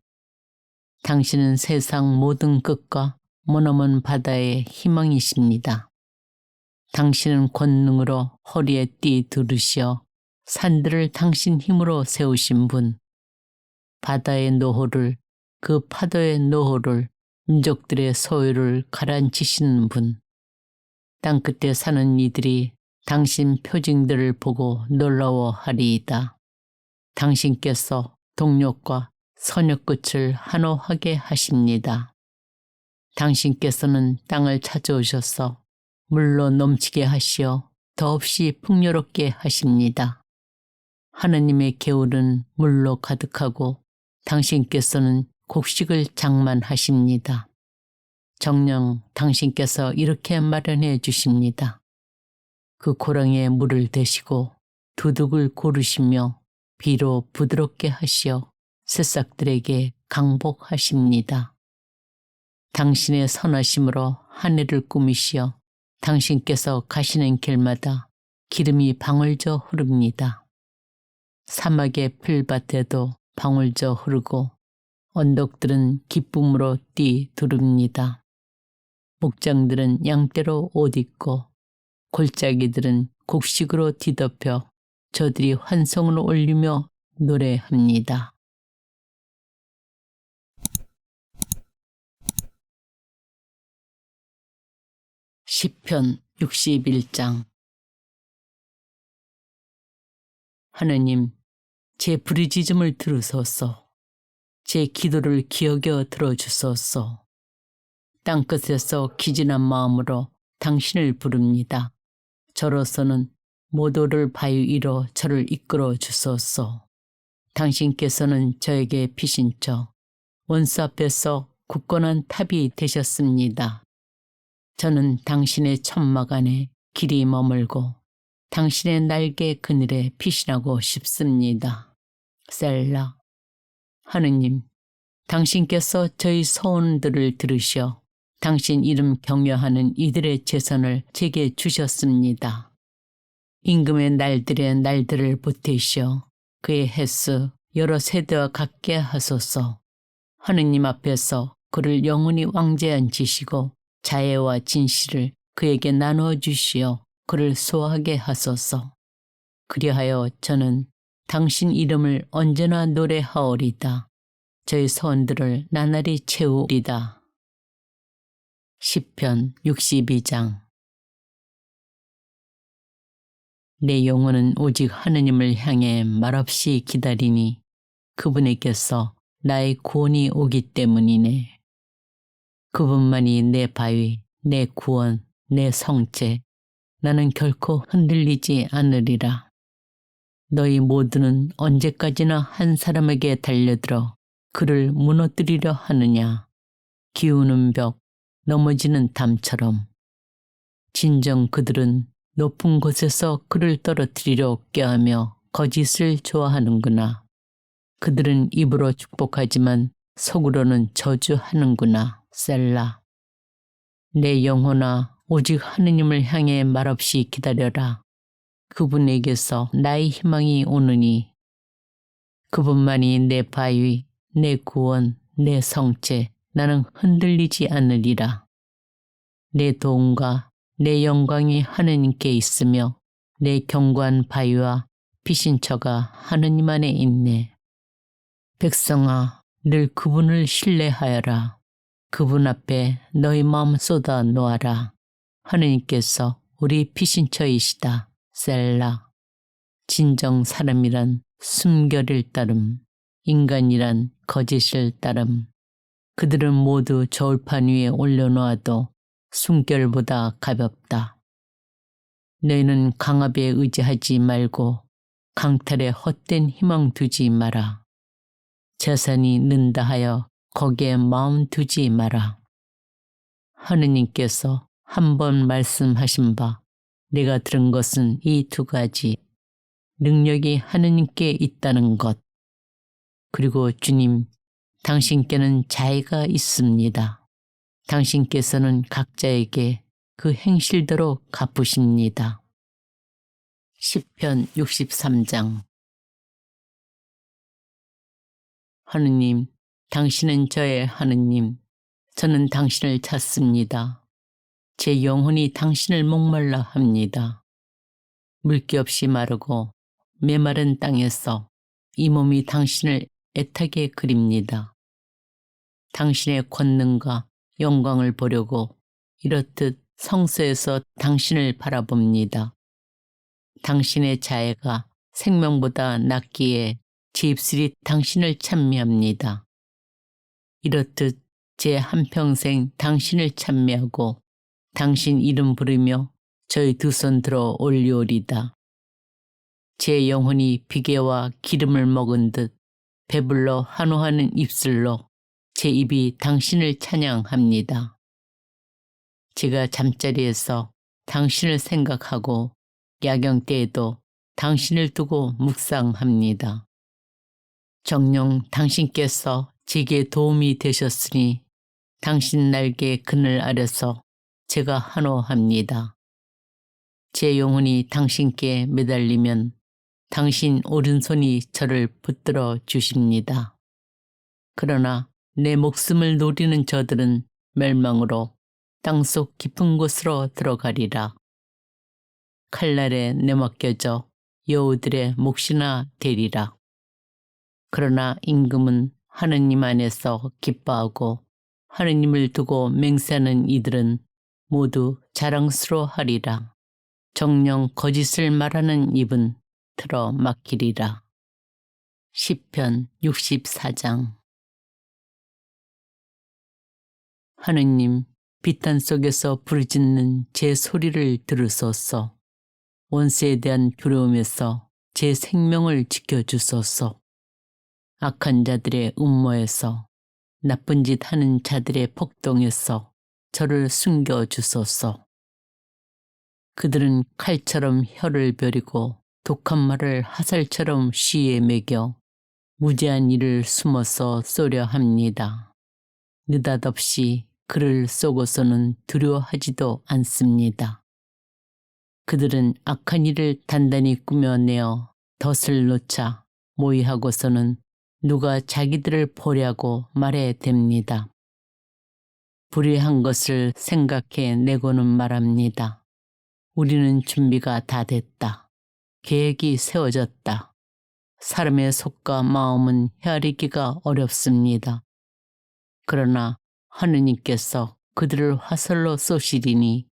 당신은 세상 모든 끝과 머나먼 바다의 희망이십니다. 당신은 권능으로 허리에 띠 두르시어 산들을 당신 힘으로 세우신 분, 바다의 노호를, 그 파도의 노호를, 민족들의 소유를 가라앉히시는 분, 땅끝에 사는 이들이 당신 표징들을 보고 놀라워하리이다. 당신께서 동력과 선역 끝을 한호하게 하십니다. 당신께서는 땅을 찾아오셔서 물로 넘치게 하시어 더없이 풍요롭게 하십니다. 하느님의 개울은 물로 가득하고 당신께서는 곡식을 장만하십니다. 정녕 당신께서 이렇게 마련해 주십니다. 그 고랑에 물을 대시고 두둑을 고르시며 비로 부드럽게 하시어 새싹들에게 강복하십니다. 당신의 선하심으로 하늘을 꾸미시어 당신께서 가시는 길마다 기름이 방울져 흐릅니다. 사막의 풀밭에도 방울져 흐르고 언덕들은 기쁨으로 띠 두릅니다. 목장들은 양떼로 옷 입고 골짜기들은 곡식으로 뒤덮여 저들이 환성을 올리며 노래합니다. 시편 61장. 하느님, 제 부르짖음을 들으소서. 제 기도를 기억여 들어주소서. 땅끝에서 기진한 마음으로 당신을 부릅니다. 저로서는 모도를 바위 위로 저를 이끌어 주소서. 당신께서는 저에게 피신처 원수 앞에서 굳건한 탑이 되셨습니다. 저는 당신의 천막 안에 길이 머물고 당신의 날개 그늘에 피신하고 싶습니다. 셀라. 하느님, 당신께서 저희 소원들을 들으셔 당신 이름 경외하는 이들의 재산을 제게 주셨습니다. 임금의 날들의 날들을 보태시어 그의 횟수 여러 세대와 같게 하소서. 하느님 앞에서 그를 영원히 왕좌에 앉히시고 자애와 진실을 그에게 나누어 주시어 그를 소하게 하소서. 그리하여 저는 당신 이름을 언제나 노래하오리다. 저희 소원들을 나날이 채우리다. 시편 62장. 내 영혼은 오직 하느님을 향해 말없이 기다리니 그분에게서 나의 구원이 오기 때문이네. 그분만이 내 바위, 내 구원, 내 성체, 나는 결코 흔들리지 않으리라. 너희 모두는 언제까지나 한 사람에게 달려들어 그를 무너뜨리려 하느냐. 기우는 벽, 넘어지는 담처럼. 진정 그들은 높은 곳에서 그를 떨어뜨리려 꾀하며 거짓을 좋아하는구나. 그들은 입으로 축복하지만 속으로는 저주하는구나. 셀라. 내 영혼아, 오직 하느님을 향해 말없이 기다려라. 그분에게서 나의 희망이 오느니 그분만이 내 바위, 내 구원, 내 성체, 나는 흔들리지 않으리라. 내 도움과 내 영광이 하느님께 있으며 내 견고한 바위와 피신처가 하느님 안에 있네. 백성아, 늘 그분을 신뢰하여라. 그분 앞에 너희 마음 쏟아 놓아라. 하느님께서 우리 피신처이시다. 셀라. 진정 사람이란 숨결을 따름, 인간이란 거짓을 따름. 그들은 모두 저울판 위에 올려놓아도 숨결보다 가볍다. 너희는 강압에 의지하지 말고 강탈에 헛된 희망 두지 마라. 재산이 는다 하여 거기에 마음 두지 마라. 하느님께서 한 번 말씀하신 바 내가 들은 것은 이 두 가지. 능력이 하느님께 있다는 것. 그리고 주님, 당신께는 자애가 있습니다. 당신께서는 각자에게 그 행실대로 갚으십니다. 시편 63장. 하느님, 당신은 저의 하느님. 저는 당신을 찾습니다. 제 영혼이 당신을 목말라 합니다. 물기 없이 마르고 메마른 땅에서 이 몸이 당신을 애타게 그립니다. 당신의 권능과 영광을 보려고 이렇듯 성소에서 당신을 바라봅니다. 당신의 자애가 생명보다 낫기에 제 입술이 당신을 찬미합니다. 이렇듯 제 한평생 당신을 찬미하고 당신 이름 부르며 저희 두 손 들어 올리오리다. 제 영혼이 비계와 기름을 먹은 듯 배불러 한호하는 입술로 제 입이 당신을 찬양합니다. 제가 잠자리에서 당신을 생각하고 야경 때에도 당신을 두고 묵상합니다. 정녕 당신께서 제게 도움이 되셨으니 당신 날개 그늘 아래서 제가 한호합니다. 제 영혼이 당신께 매달리면 당신 오른손이 저를 붙들어 주십니다. 그러나 내 목숨을 노리는 저들은 멸망으로 땅속 깊은 곳으로 들어가리라. 칼날에 내맡겨져 여우들의 몫이나 되리라. 그러나 임금은 하느님 안에서 기뻐하고 하느님을 두고 맹세하는 이들은 모두 자랑스러워하리라. 정녕 거짓을 말하는 입은 틀어 막히리라. 시편 64장. 하느님, 비탄 속에서 부르짖는 제 소리를 들으소서. 원수에 대한 두려움에서 제 생명을 지켜주소서. 악한 자들의 음모에서 나쁜 짓 하는 자들의 폭동에서 저를 숨겨주소서. 그들은 칼처럼 혀를 벼리고 독한 말을 화살처럼 쉬에 매겨 무제한 일을 숨어서 쏘려 합니다. 느닷없이 그를 쏘고서는 두려워하지도 않습니다. 그들은 악한 일을 단단히 꾸며내어 덫을 놓자 모의하고서는 누가 자기들을 보려고 말해 댑니다. 불의한 것을 생각해 내고는 말합니다. 우리는 준비가 다 됐다. 계획이 세워졌다. 사람의 속과 마음은 헤아리기가 어렵습니다. 그러나 하느님께서 그들을 화살로 쏘시리니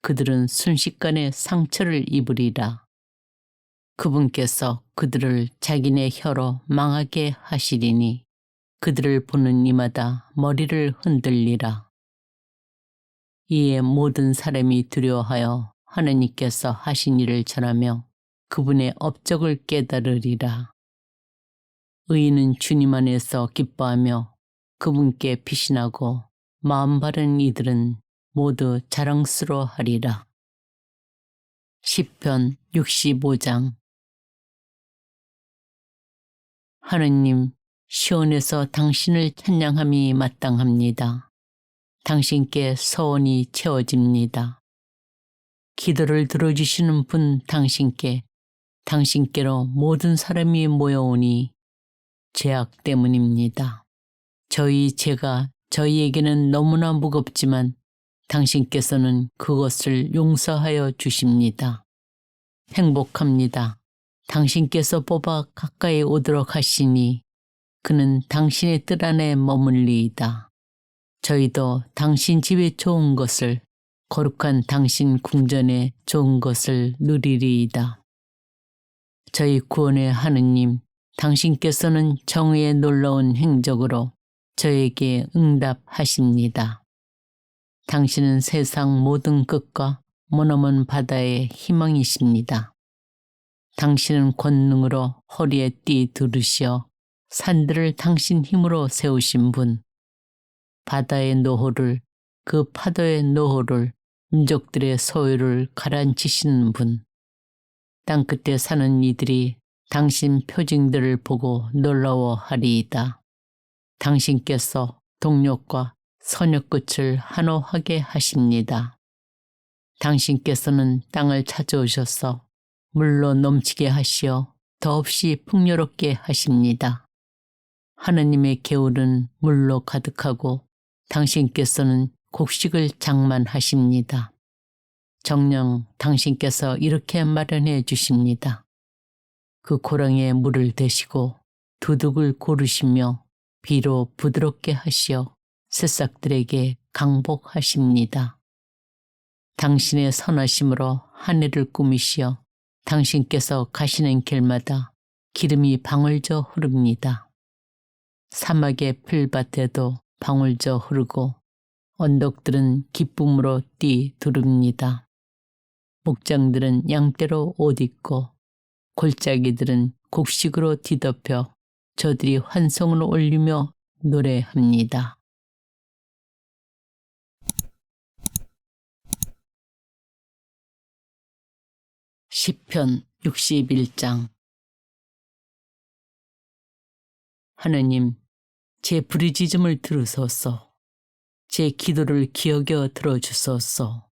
그들은 순식간에 상처를 입으리라. 그분께서 그들을 자기네 혀로 망하게 하시리니 그들을 보는 이마다 머리를 흔들리라. 이에 모든 사람이 두려워하여 하느님께서 하신 일을 전하며 그분의 업적을 깨달으리라. 의인은 주님 안에서 기뻐하며 그분께 피신하고 마음 바른 이들은 모두 자랑스러워하리라. 시편 65장. 하느님, 시온에서 당신을 찬양함이 마땅합니다. 당신께 서원이 채워집니다. 기도를 들어주시는 분 당신께로 모든 사람이 모여오니 죄악 때문입니다. 저희 죄가 저희에게는 너무나 무겁지만 당신께서는 그것을 용서하여 주십니다. 행복합니다. 당신께서 뽑아 가까이 오도록 하시니 그는 당신의 뜰 안에 머물리이다. 저희도 당신 집에 좋은 것을, 거룩한 당신 궁전에 좋은 것을 누리리이다. 저희 구원의 하느님, 당신께서는 정의의 놀라운 행적으로 저에게 응답하십니다. 당신은 세상 모든 끝과 머나먼 바다의 희망이십니다. 당신은 권능으로 허리에 띠 두르시어 산들을 당신 힘으로 세우신 분, 바다의 노호를, 그 파도의 노호를, 민족들의 소유를 가라앉히시는 분, 땅끝에 사는 이들이 당신 표징들을 보고 놀라워하리이다. 당신께서 동력과 선역 끝을 한호하게 하십니다. 당신께서는 땅을 찾아오셔서 물로 넘치게 하시어 더없이 풍요롭게 하십니다. 하느님의 개울은 물로 가득하고 당신께서는 곡식을 장만하십니다. 정녕 당신께서 이렇게 마련해 주십니다. 그 고랑에 물을 대시고 두둑을 고르시며 비로 부드럽게 하시어 새싹들에게 강복하십니다. 당신의 선하심으로 하늘을 꾸미시어 당신께서 가시는 길마다 기름이 방울져 흐릅니다. 사막의 풀밭에도 방울져 흐르고 언덕들은 기쁨으로 띠 두릅니다. 목장들은 양떼로 옷 입고 골짜기들은 곡식으로 뒤덮여 저들이 환성을 올리며 노래합니다. 시편 61장. 하느님, 제 부르짖음을 들으소서. 제 기도를 기억여 들어주소서.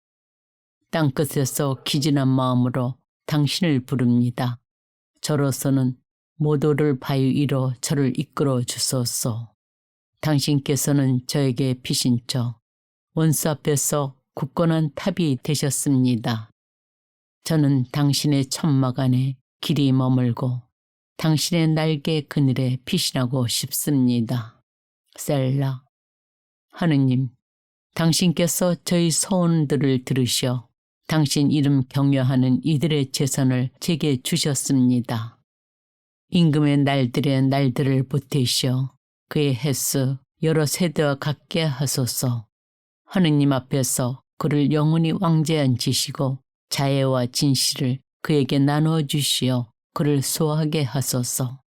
땅끝에서 기진한 마음으로 당신을 부릅니다. 저로서는 모도를 바위 위로 저를 이끌어 주소서. 당신께서는 저에게 피신처 원수 앞에서 굳건한 탑이 되셨습니다. 저는 당신의 천막 안에 길이 머물고 당신의 날개 그늘에 피신하고 싶습니다. 셀라. 하느님, 당신께서 저희 소원들을 들으셔 당신 이름 경외하는 이들의 재산을 제게 주셨습니다. 임금의 날들의 날들을 보태시어 그의 횟수 여러 세대와 같게 하소서. 하느님 앞에서 그를 영원히 왕좌에 앉히시고 자애와 진실을 그에게 나누어 주시어 그를 수호하게 하소서.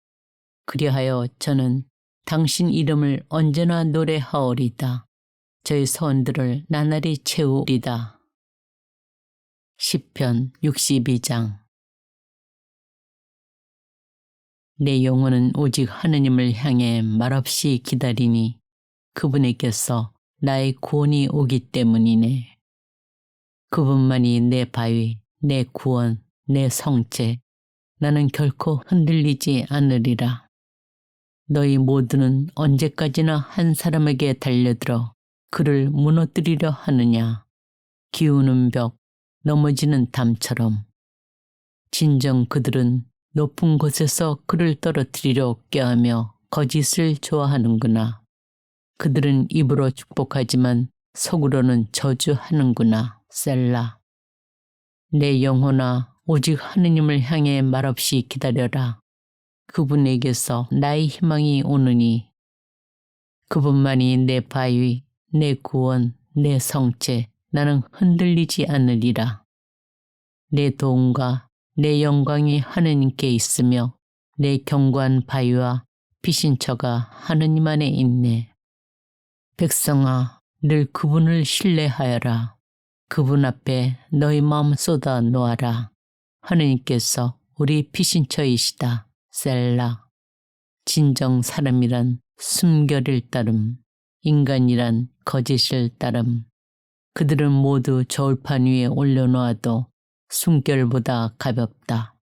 그리하여 저는 당신 이름을 언제나 노래하오리다. 저희 소원들을 나날이 채우리다. 시편 62장. 내 영혼은 오직 하느님을 향해 말없이 기다리니 그분에게서 나의 구원이 오기 때문이네. 그분만이 내 바위, 내 구원, 내 성체, 나는 결코 흔들리지 않으리라. 너희 모두는 언제까지나 한 사람에게 달려들어 그를 무너뜨리려 하느냐. 기우는 벽, 넘어지는 담처럼. 진정 그들은 높은 곳에서 그를 떨어뜨리려 꾀하며 거짓을 좋아하는구나. 그들은 입으로 축복하지만 속으로는 저주하는구나. 셀라. 내 영혼아, 오직 하느님을 향해 말없이 기다려라. 그분에게서 나의 희망이 오느니 그분만이 내 바위, 내 구원, 내 성체, 나는 흔들리지 않으리라. 내 도움과 내 영광이 하느님께 있으며 내 견고한 바위와 피신처가 하느님 안에 있네. 백성아, 늘 그분을 신뢰하여라. 그분 앞에 너희 마음 쏟아 놓아라. 하느님께서 우리 피신처이시다. 셀라. 진정 사람이란 숨결을 따름, 인간이란 거짓을 따름. 그들은 모두 저울판 위에 올려놓아도 숨결보다 가볍다.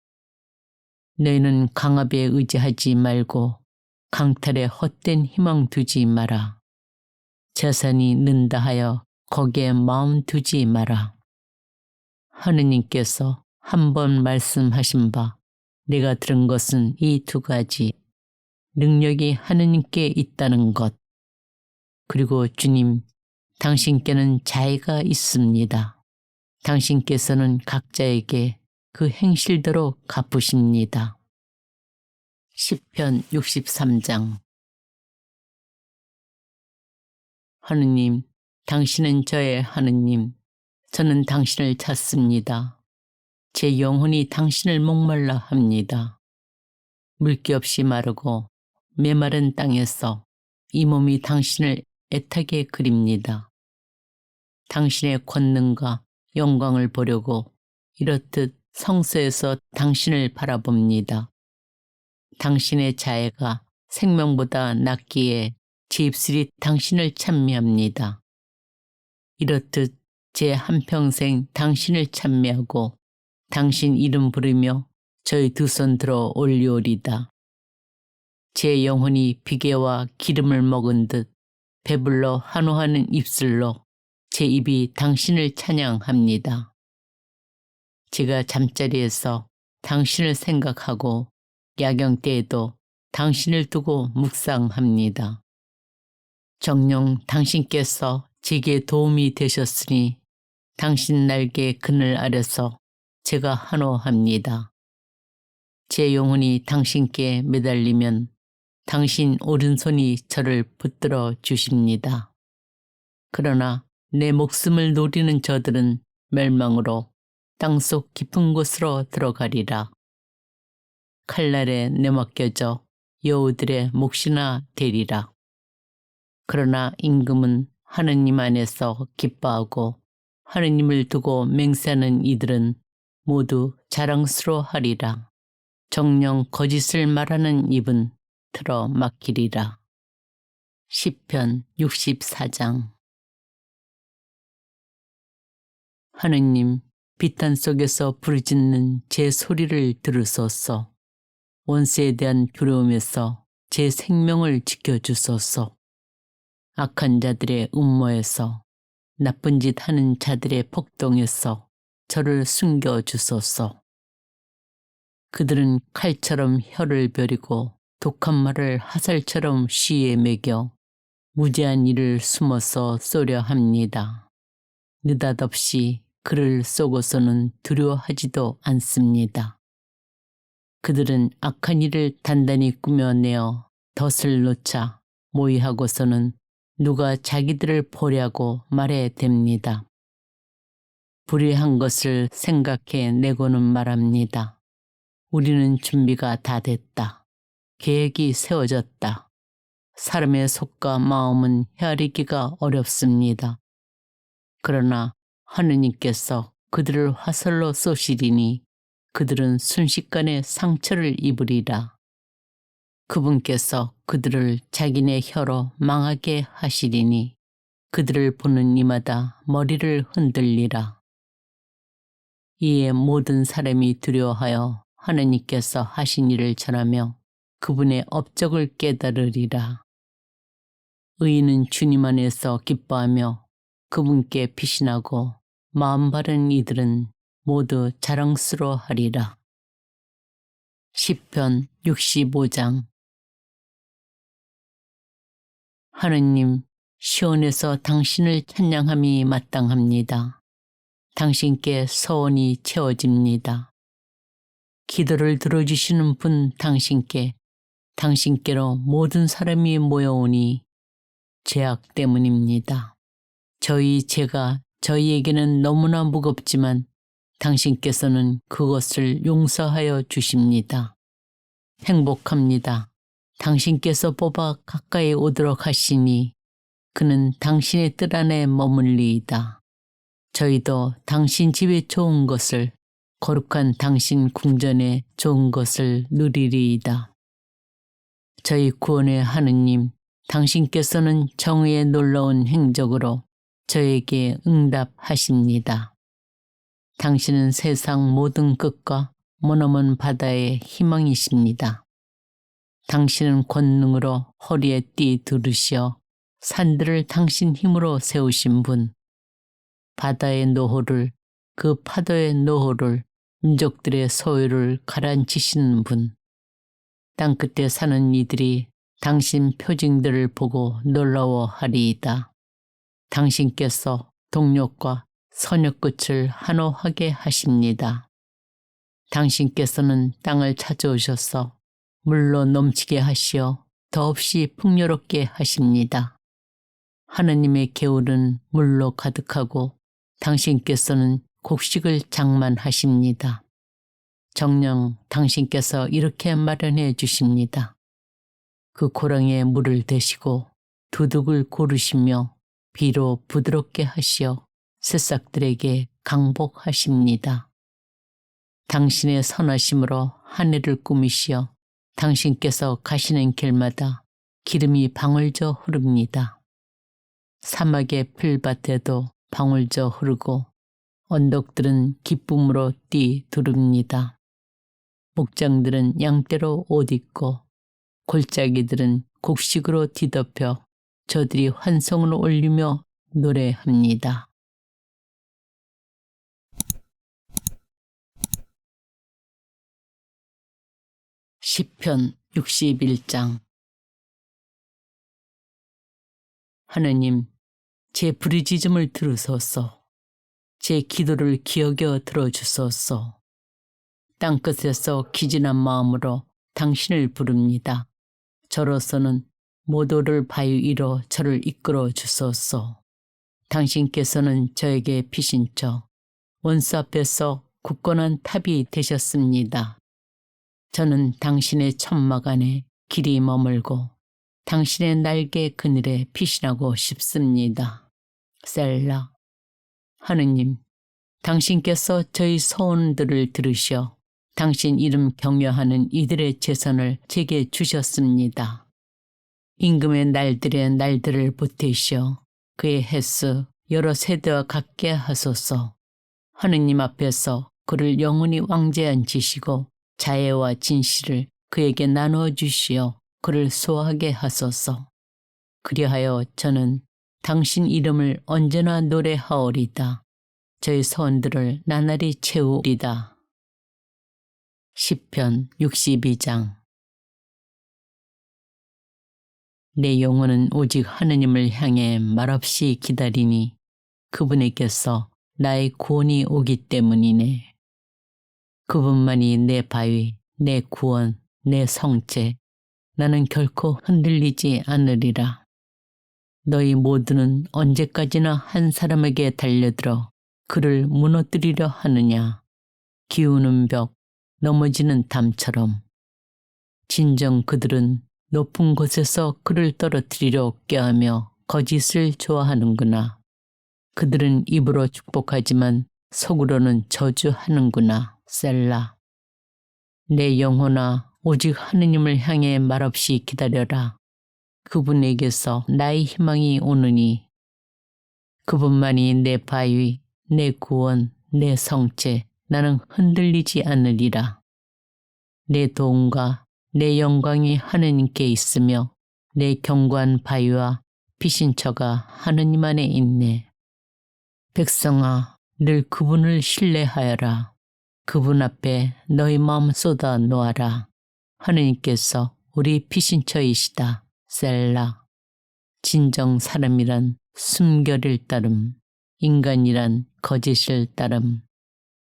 너희는 강압에 의지하지 말고 강탈에 헛된 희망 두지 마라. 재산이 는다 하여 거기에 마음 두지 마라. 하느님께서 한 번 말씀하신 바 내가 들은 것은 이 두 가지. 능력이 하느님께 있다는 것. 그리고 주님, 당신께는 자애가 있습니다. 당신께서는 각자에게 그 행실대로 갚으십니다. 시편 63장. 하느님, 당신은 저의 하느님. 저는 당신을 찾습니다. 제 영혼이 당신을 목말라 합니다. 물기 없이 마르고 메마른 땅에서 이 몸이 당신을 애타게 그립니다. 당신의 권능과 영광을 보려고 이렇듯 성소에서 당신을 바라봅니다. 당신의 자애가 생명보다 낫기에 제 입술이 당신을 찬미합니다. 이렇듯 제 한평생 당신을 찬미하고 당신 이름 부르며 저희 두 손 들어 올리오리다. 제 영혼이 비계와 기름을 먹은 듯 배불러 한호하는 입술로 제 입이 당신을 찬양합니다. 제가 잠자리에서 당신을 생각하고 야경 때에도 당신을 두고 묵상합니다. 정녕 당신께서 제게 도움이 되셨으니 당신 날개 그늘 아래서 제가 한호합니다. 제 영혼이 당신께 매달리면 당신 오른손이 저를 붙들어 주십니다. 그러나 내 목숨을 노리는 저들은 멸망으로 땅속 깊은 곳으로 들어가리라. 칼날에 내맡겨져 여우들의 몫이나 되리라. 그러나 임금은 하느님 안에서 기뻐하고 하느님을 두고 맹세하는 이들은 모두 자랑스러워하리라. 정녕 거짓을 말하는 입은 틀어 막히리라. 시편 64장. 하느님, 비탄 속에서 부르짖는 제 소리를 들으소서. 원수에 대한 두려움에서 제 생명을 지켜주소서. 악한 자들의 음모에서, 나쁜 짓 하는 자들의 폭동에서 저를 숨겨주소서. 그들은 칼처럼 혀를 베리고 독한 말을 화살처럼 쉬에 매겨 무제한 일을 숨어서 쏘려 합니다. 느닷없이 그를 쏘고서는 두려워하지도 않습니다. 그들은 악한 일을 단단히 꾸며내어 덫을 놓자 모의하고서는 누가 자기들을 보려고 말해 댑니다. 불의한 것을 생각해 내고는 말합니다. 우리는 준비가 다 됐다. 계획이 세워졌다. 사람의 속과 마음은 헤아리기가 어렵습니다. 그러나 하느님께서 그들을 화살로 쏘시리니 그들은 순식간에 상처를 입으리라. 그분께서 그들을 자기네 혀로 망하게 하시리니 그들을 보는 이마다 머리를 흔들리라. 이에 모든 사람이 두려워하여 하느님께서 하신 일을 전하며 그분의 업적을 깨달으리라. 의인은 주님 안에서 기뻐하며 그분께 피신하고 마음 바른 이들은 모두 자랑스러워하리라. 시편 65장. 하느님, 시온에서 당신을 찬양함이 마땅합니다. 당신께 서원이 채워집니다. 기도를 들어주시는 분 당신께로 모든 사람이 모여오니 죄악 때문입니다. 저희 죄가 저희에게는 너무나 무겁지만 당신께서는 그것을 용서하여 주십니다. 행복합니다. 당신께서 뽑아 가까이 오도록 하시니 그는 당신의 뜰 안에 머물리이다. 저희도 당신 집에 좋은 것을, 거룩한 당신 궁전에 좋은 것을 누리리이다. 저희 구원의 하느님, 당신께서는 정의의 놀라운 행적으로 저에게 응답하십니다. 당신은 세상 모든 끝과 머나먼 바다의 희망이십니다. 당신은 권능으로 허리에 띠 두르시어 산들을 당신 힘으로 세우신 분, 바다의 노호를, 그 파도의 노호를, 민족들의 소유를 가라앉히시는 분, 땅끝에 사는 이들이 당신 표징들을 보고 놀라워하리이다. 당신께서 동력과 선역 끝을 한호하게 하십니다. 당신께서는 땅을 찾아오셔서 물로 넘치게 하시어 더없이 풍요롭게 하십니다. 하느님의 개울은 물로 가득하고 당신께서는 곡식을 장만하십니다. 정녕 당신께서 이렇게 마련해 주십니다. 그 고랑에 물을 대시고 두둑을 고르시며 비로 부드럽게 하시어 새싹들에게 강복하십니다. 당신의 선하심으로 하늘을 꾸미시어 당신께서 가시는 길마다 기름이 방울져 흐릅니다. 사막의 풀밭에도 방울져 흐르고 언덕들은 기쁨으로 뛰두릅니다. 목장들은 양떼로 옷 입고 골짜기들은 곡식으로 뒤덮여 저들이 환성을 올리며 노래합니다. 시편 61장. 하느님, 제 부르짖음을 들으소서. 제 기도를 기억여 들어주소서. 땅끝에서 기진한 마음으로 당신을 부릅니다. 저로서는 모도를 바위 위로 저를 이끌어 주소서. 당신께서는 저에게 피신처 원수 앞에서 굳건한 탑이 되셨습니다. 저는 당신의 천막 안에 길이 머물고 당신의 날개 그늘에 피신하고 싶습니다. 셀라. 하느님, 당신께서 저희 소원들을 들으셔 당신 이름 경외하는 이들의 재산을 제게 주셨습니다. 임금의 날들의 날들을 보태시어 그의 횟수 여러 세대와 같게 하소서. 하느님 앞에서 그를 영원히 왕제에 앉히시고 자애와 진실을 그에게 나누어 주시어 그를 소하게 하소서. 그리하여 저는 당신 이름을 언제나 노래하오리다. 저희 소원들을 나날이 채우리다. 시편 62장. 내 영혼은 오직 하느님을 향해 말없이 기다리니 그분에게서 나의 구원이 오기 때문이네. 그분만이 내 바위, 내 구원, 내 성체, 나는 결코 흔들리지 않으리라. 너희 모두는 언제까지나 한 사람에게 달려들어 그를 무너뜨리려 하느냐. 기우는 벽, 넘어지는 담처럼. 진정 그들은 높은 곳에서 그를 떨어뜨리려 꾀하며 거짓을 좋아하는구나. 그들은 입으로 축복하지만 속으로는 저주하는구나. 셀라. 내 영혼아, 오직 하느님을 향해 말없이 기다려라. 그분에게서 나의 희망이 오느니 그분만이 내 바위, 내 구원, 내 성체, 나는 흔들리지 않으리라. 내 도움과 내 영광이 하느님께 있으며 내 견고한 바위와 피신처가 하느님 안에 있네. 백성아, 늘 그분을 신뢰하여라. 그분 앞에 너희 마음 쏟아 놓아라. 하느님께서 우리 피신처이시다. 셀라. 진정 사람이란 숨결을 따름, 인간이란 거짓을 따름.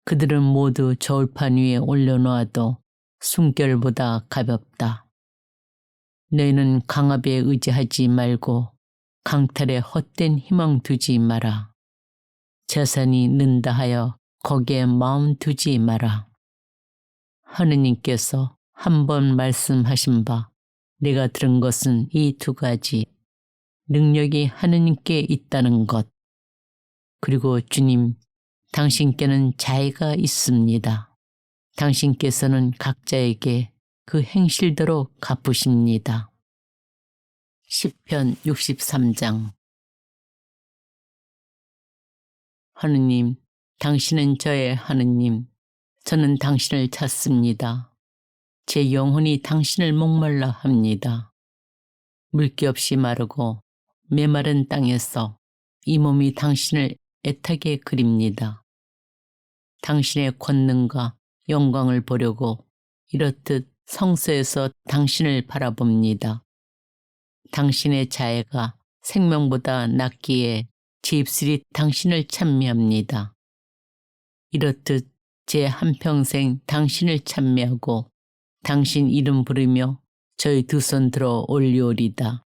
그들은 모두 저울판 위에 올려놓아도 숨결보다 가볍다. 너희는 강압에 의지하지 말고 강탈에 헛된 희망 두지 마라. 재산이 는다 하여 거기에 마음 두지 마라. 하느님께서 한 번 말씀하신 바 내가 들은 것은 이 두 가지. 능력이 하느님께 있다는 것. 그리고 주님, 당신께는 자애가 있습니다. 당신께서는 각자에게 그 행실대로 갚으십니다. 시편 63장. 하느님, 당신은 저의 하느님, 저는 당신을 찾습니다. 제 영혼이 당신을 목말라 합니다. 물기 없이 마르고 메마른 땅에서 이 몸이 당신을 애타게 그립니다. 당신의 권능과 영광을 보려고 이렇듯 성소에서 당신을 바라봅니다. 당신의 자애가 생명보다 낫기에 제 입술이 당신을 찬미합니다. 이렇듯 제 한평생 당신을 찬미하고 당신 이름 부르며 저희 두 손 들어 올리오리다.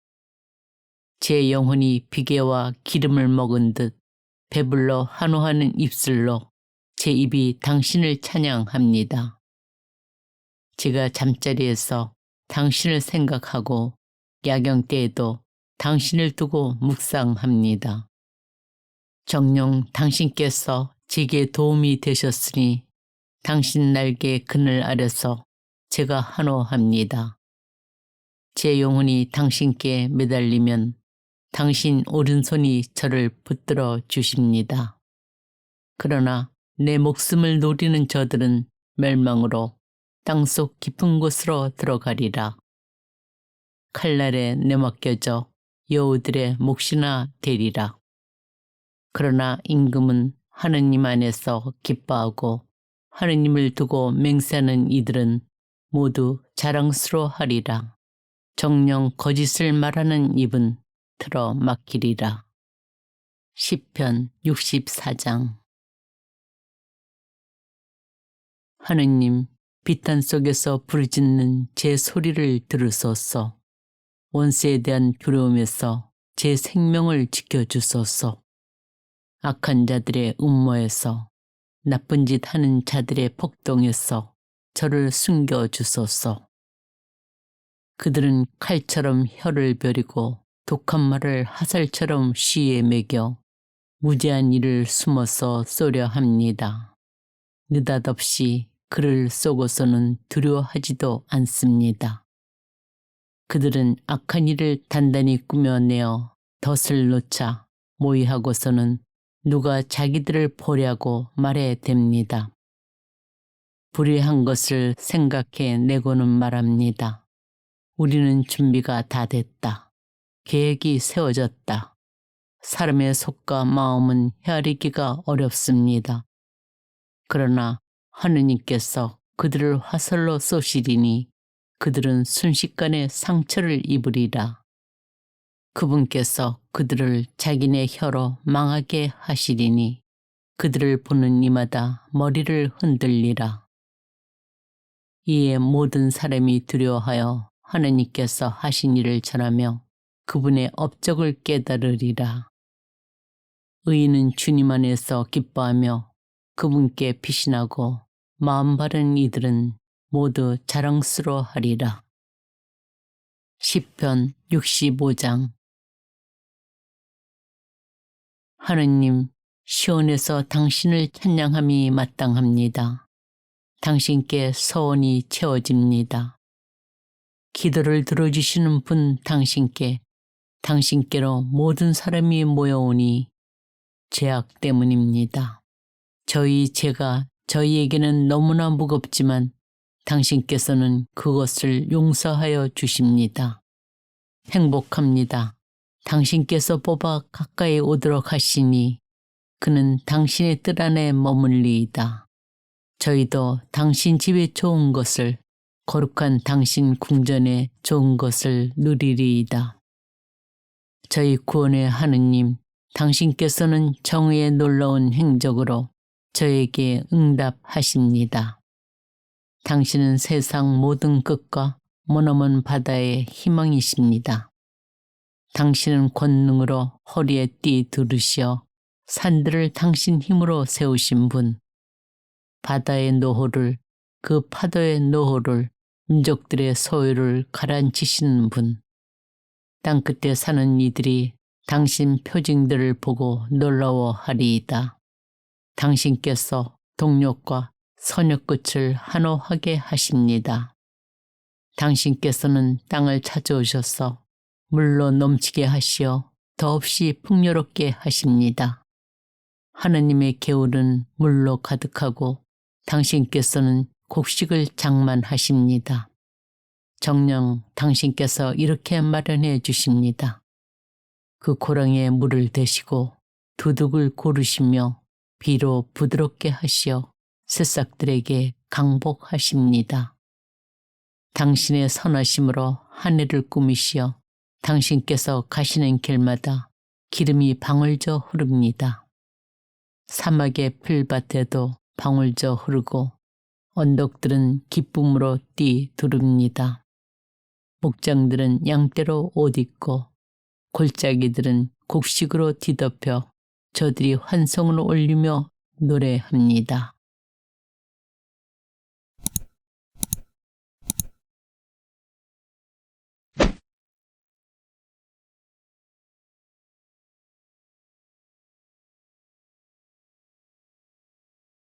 제 영혼이 비계와 기름을 먹은 듯 배불러 한호하는 입술로 제 입이 당신을 찬양합니다. 제가 잠자리에서 당신을 생각하고 야경 때에도 당신을 두고 묵상합니다. 정녕 당신께서 제게 도움이 되셨으니 당신 날개 그늘 아래서 제가 한호합니다. 제 영혼이 당신께 매달리면 당신 오른손이 저를 붙들어 주십니다. 그러나 내 목숨을 노리는 저들은 멸망으로 땅속 깊은 곳으로 들어가리라. 칼날에 내맡겨져 여우들의 몫이나 되리라. 그러나 임금은 하느님 안에서 기뻐하고 하느님을 두고 맹세하는 이들은 모두 자랑스러워하리라. 정녕 거짓을 말하는 입은 틀어 막히리라. 시편 64장. 하느님, 비탄 속에서 부르짖는 제 소리를 들으소서. 원수에 대한 두려움에서 제 생명을 지켜주소서. 악한 자들의 음모에서, 나쁜 짓 하는 자들의 폭동에서 저를 숨겨주소서. 그들은 칼처럼 혀를 베리고 독한 말을 화살처럼 쉬에 매겨 무제한 일을 숨어서 쏘려 합니다. 느닷없이 그를 쏘고서는 두려워하지도 않습니다. 그들은 악한 일을 단단히 꾸며내어 덫을 놓자 모의하고서는 누가 자기들을 보려고 말해 댑니다. 불의한 것을 생각해 내고는 말합니다. 우리는 준비가 다 됐다. 계획이 세워졌다. 사람의 속과 마음은 헤아리기가 어렵습니다. 그러나 하느님께서 그들을 화살로 쏘시리니 그들은 순식간에 상처를 입으리라. 그분께서 그들을 자기네 혀로 망하게 하시리니 그들을 보는 이마다 머리를 흔들리라. 이에 모든 사람이 두려워하여 하느님께서 하신 일을 전하며 그분의 업적을 깨달으리라. 의인은 주님 안에서 기뻐하며 그분께 피신하고 마음 바른 이들은 모두 자랑스러워하리라. 시편 65장. 하느님, 시온에서 당신을 찬양함이 마땅합니다. 당신께 서원이 채워집니다. 기도를 들어주시는 분 당신께로 모든 사람이 모여오니 죄악 때문입니다. 저희 죄가 저희에게는 너무나 무겁지만 당신께서는 그것을 용서하여 주십니다. 행복합니다. 당신께서 뽑아 가까이 오도록 하시니 그는 당신의 뜰 안에 머물리이다. 저희도 당신 집에 좋은 것을, 거룩한 당신 궁전에 좋은 것을 누리리이다. 저희 구원의 하느님, 당신께서는 정의의 놀라운 행적으로 저에게 응답하십니다. 당신은 세상 모든 끝과 머나먼 바다의 희망이십니다. 당신은 권능으로 허리에 띠 두르시어 산들을 당신 힘으로 세우신 분, 바다의 노호를, 그 파도의 노호를, 민족들의 소유를 가라앉히시는 분, 땅끝에 사는 이들이 당신 표징들을 보고 놀라워하리이다. 당신께서 동력과 선역 끝을 한호하게 하십니다. 당신께서는 땅을 찾아오셔서 물로 넘치게 하시어 더없이 풍요롭게 하십니다. 하느님의 개울은 물로 가득하고 당신께서는 곡식을 장만하십니다. 정녕 당신께서 이렇게 마련해 주십니다. 그 고랑에 물을 대시고 두둑을 고르시며 비로 부드럽게 하시어 새싹들에게 강복하십니다. 당신의 선하심으로 하늘을 꾸미시어 당신께서 가시는 길마다 기름이 방울져 흐릅니다. 사막의 풀밭에도 방울져 흐르고 언덕들은 기쁨으로 띠 두릅니다. 목장들은 양떼로 옷 입고 골짜기들은 곡식으로 뒤덮여 저들이 환성을 올리며 노래합니다.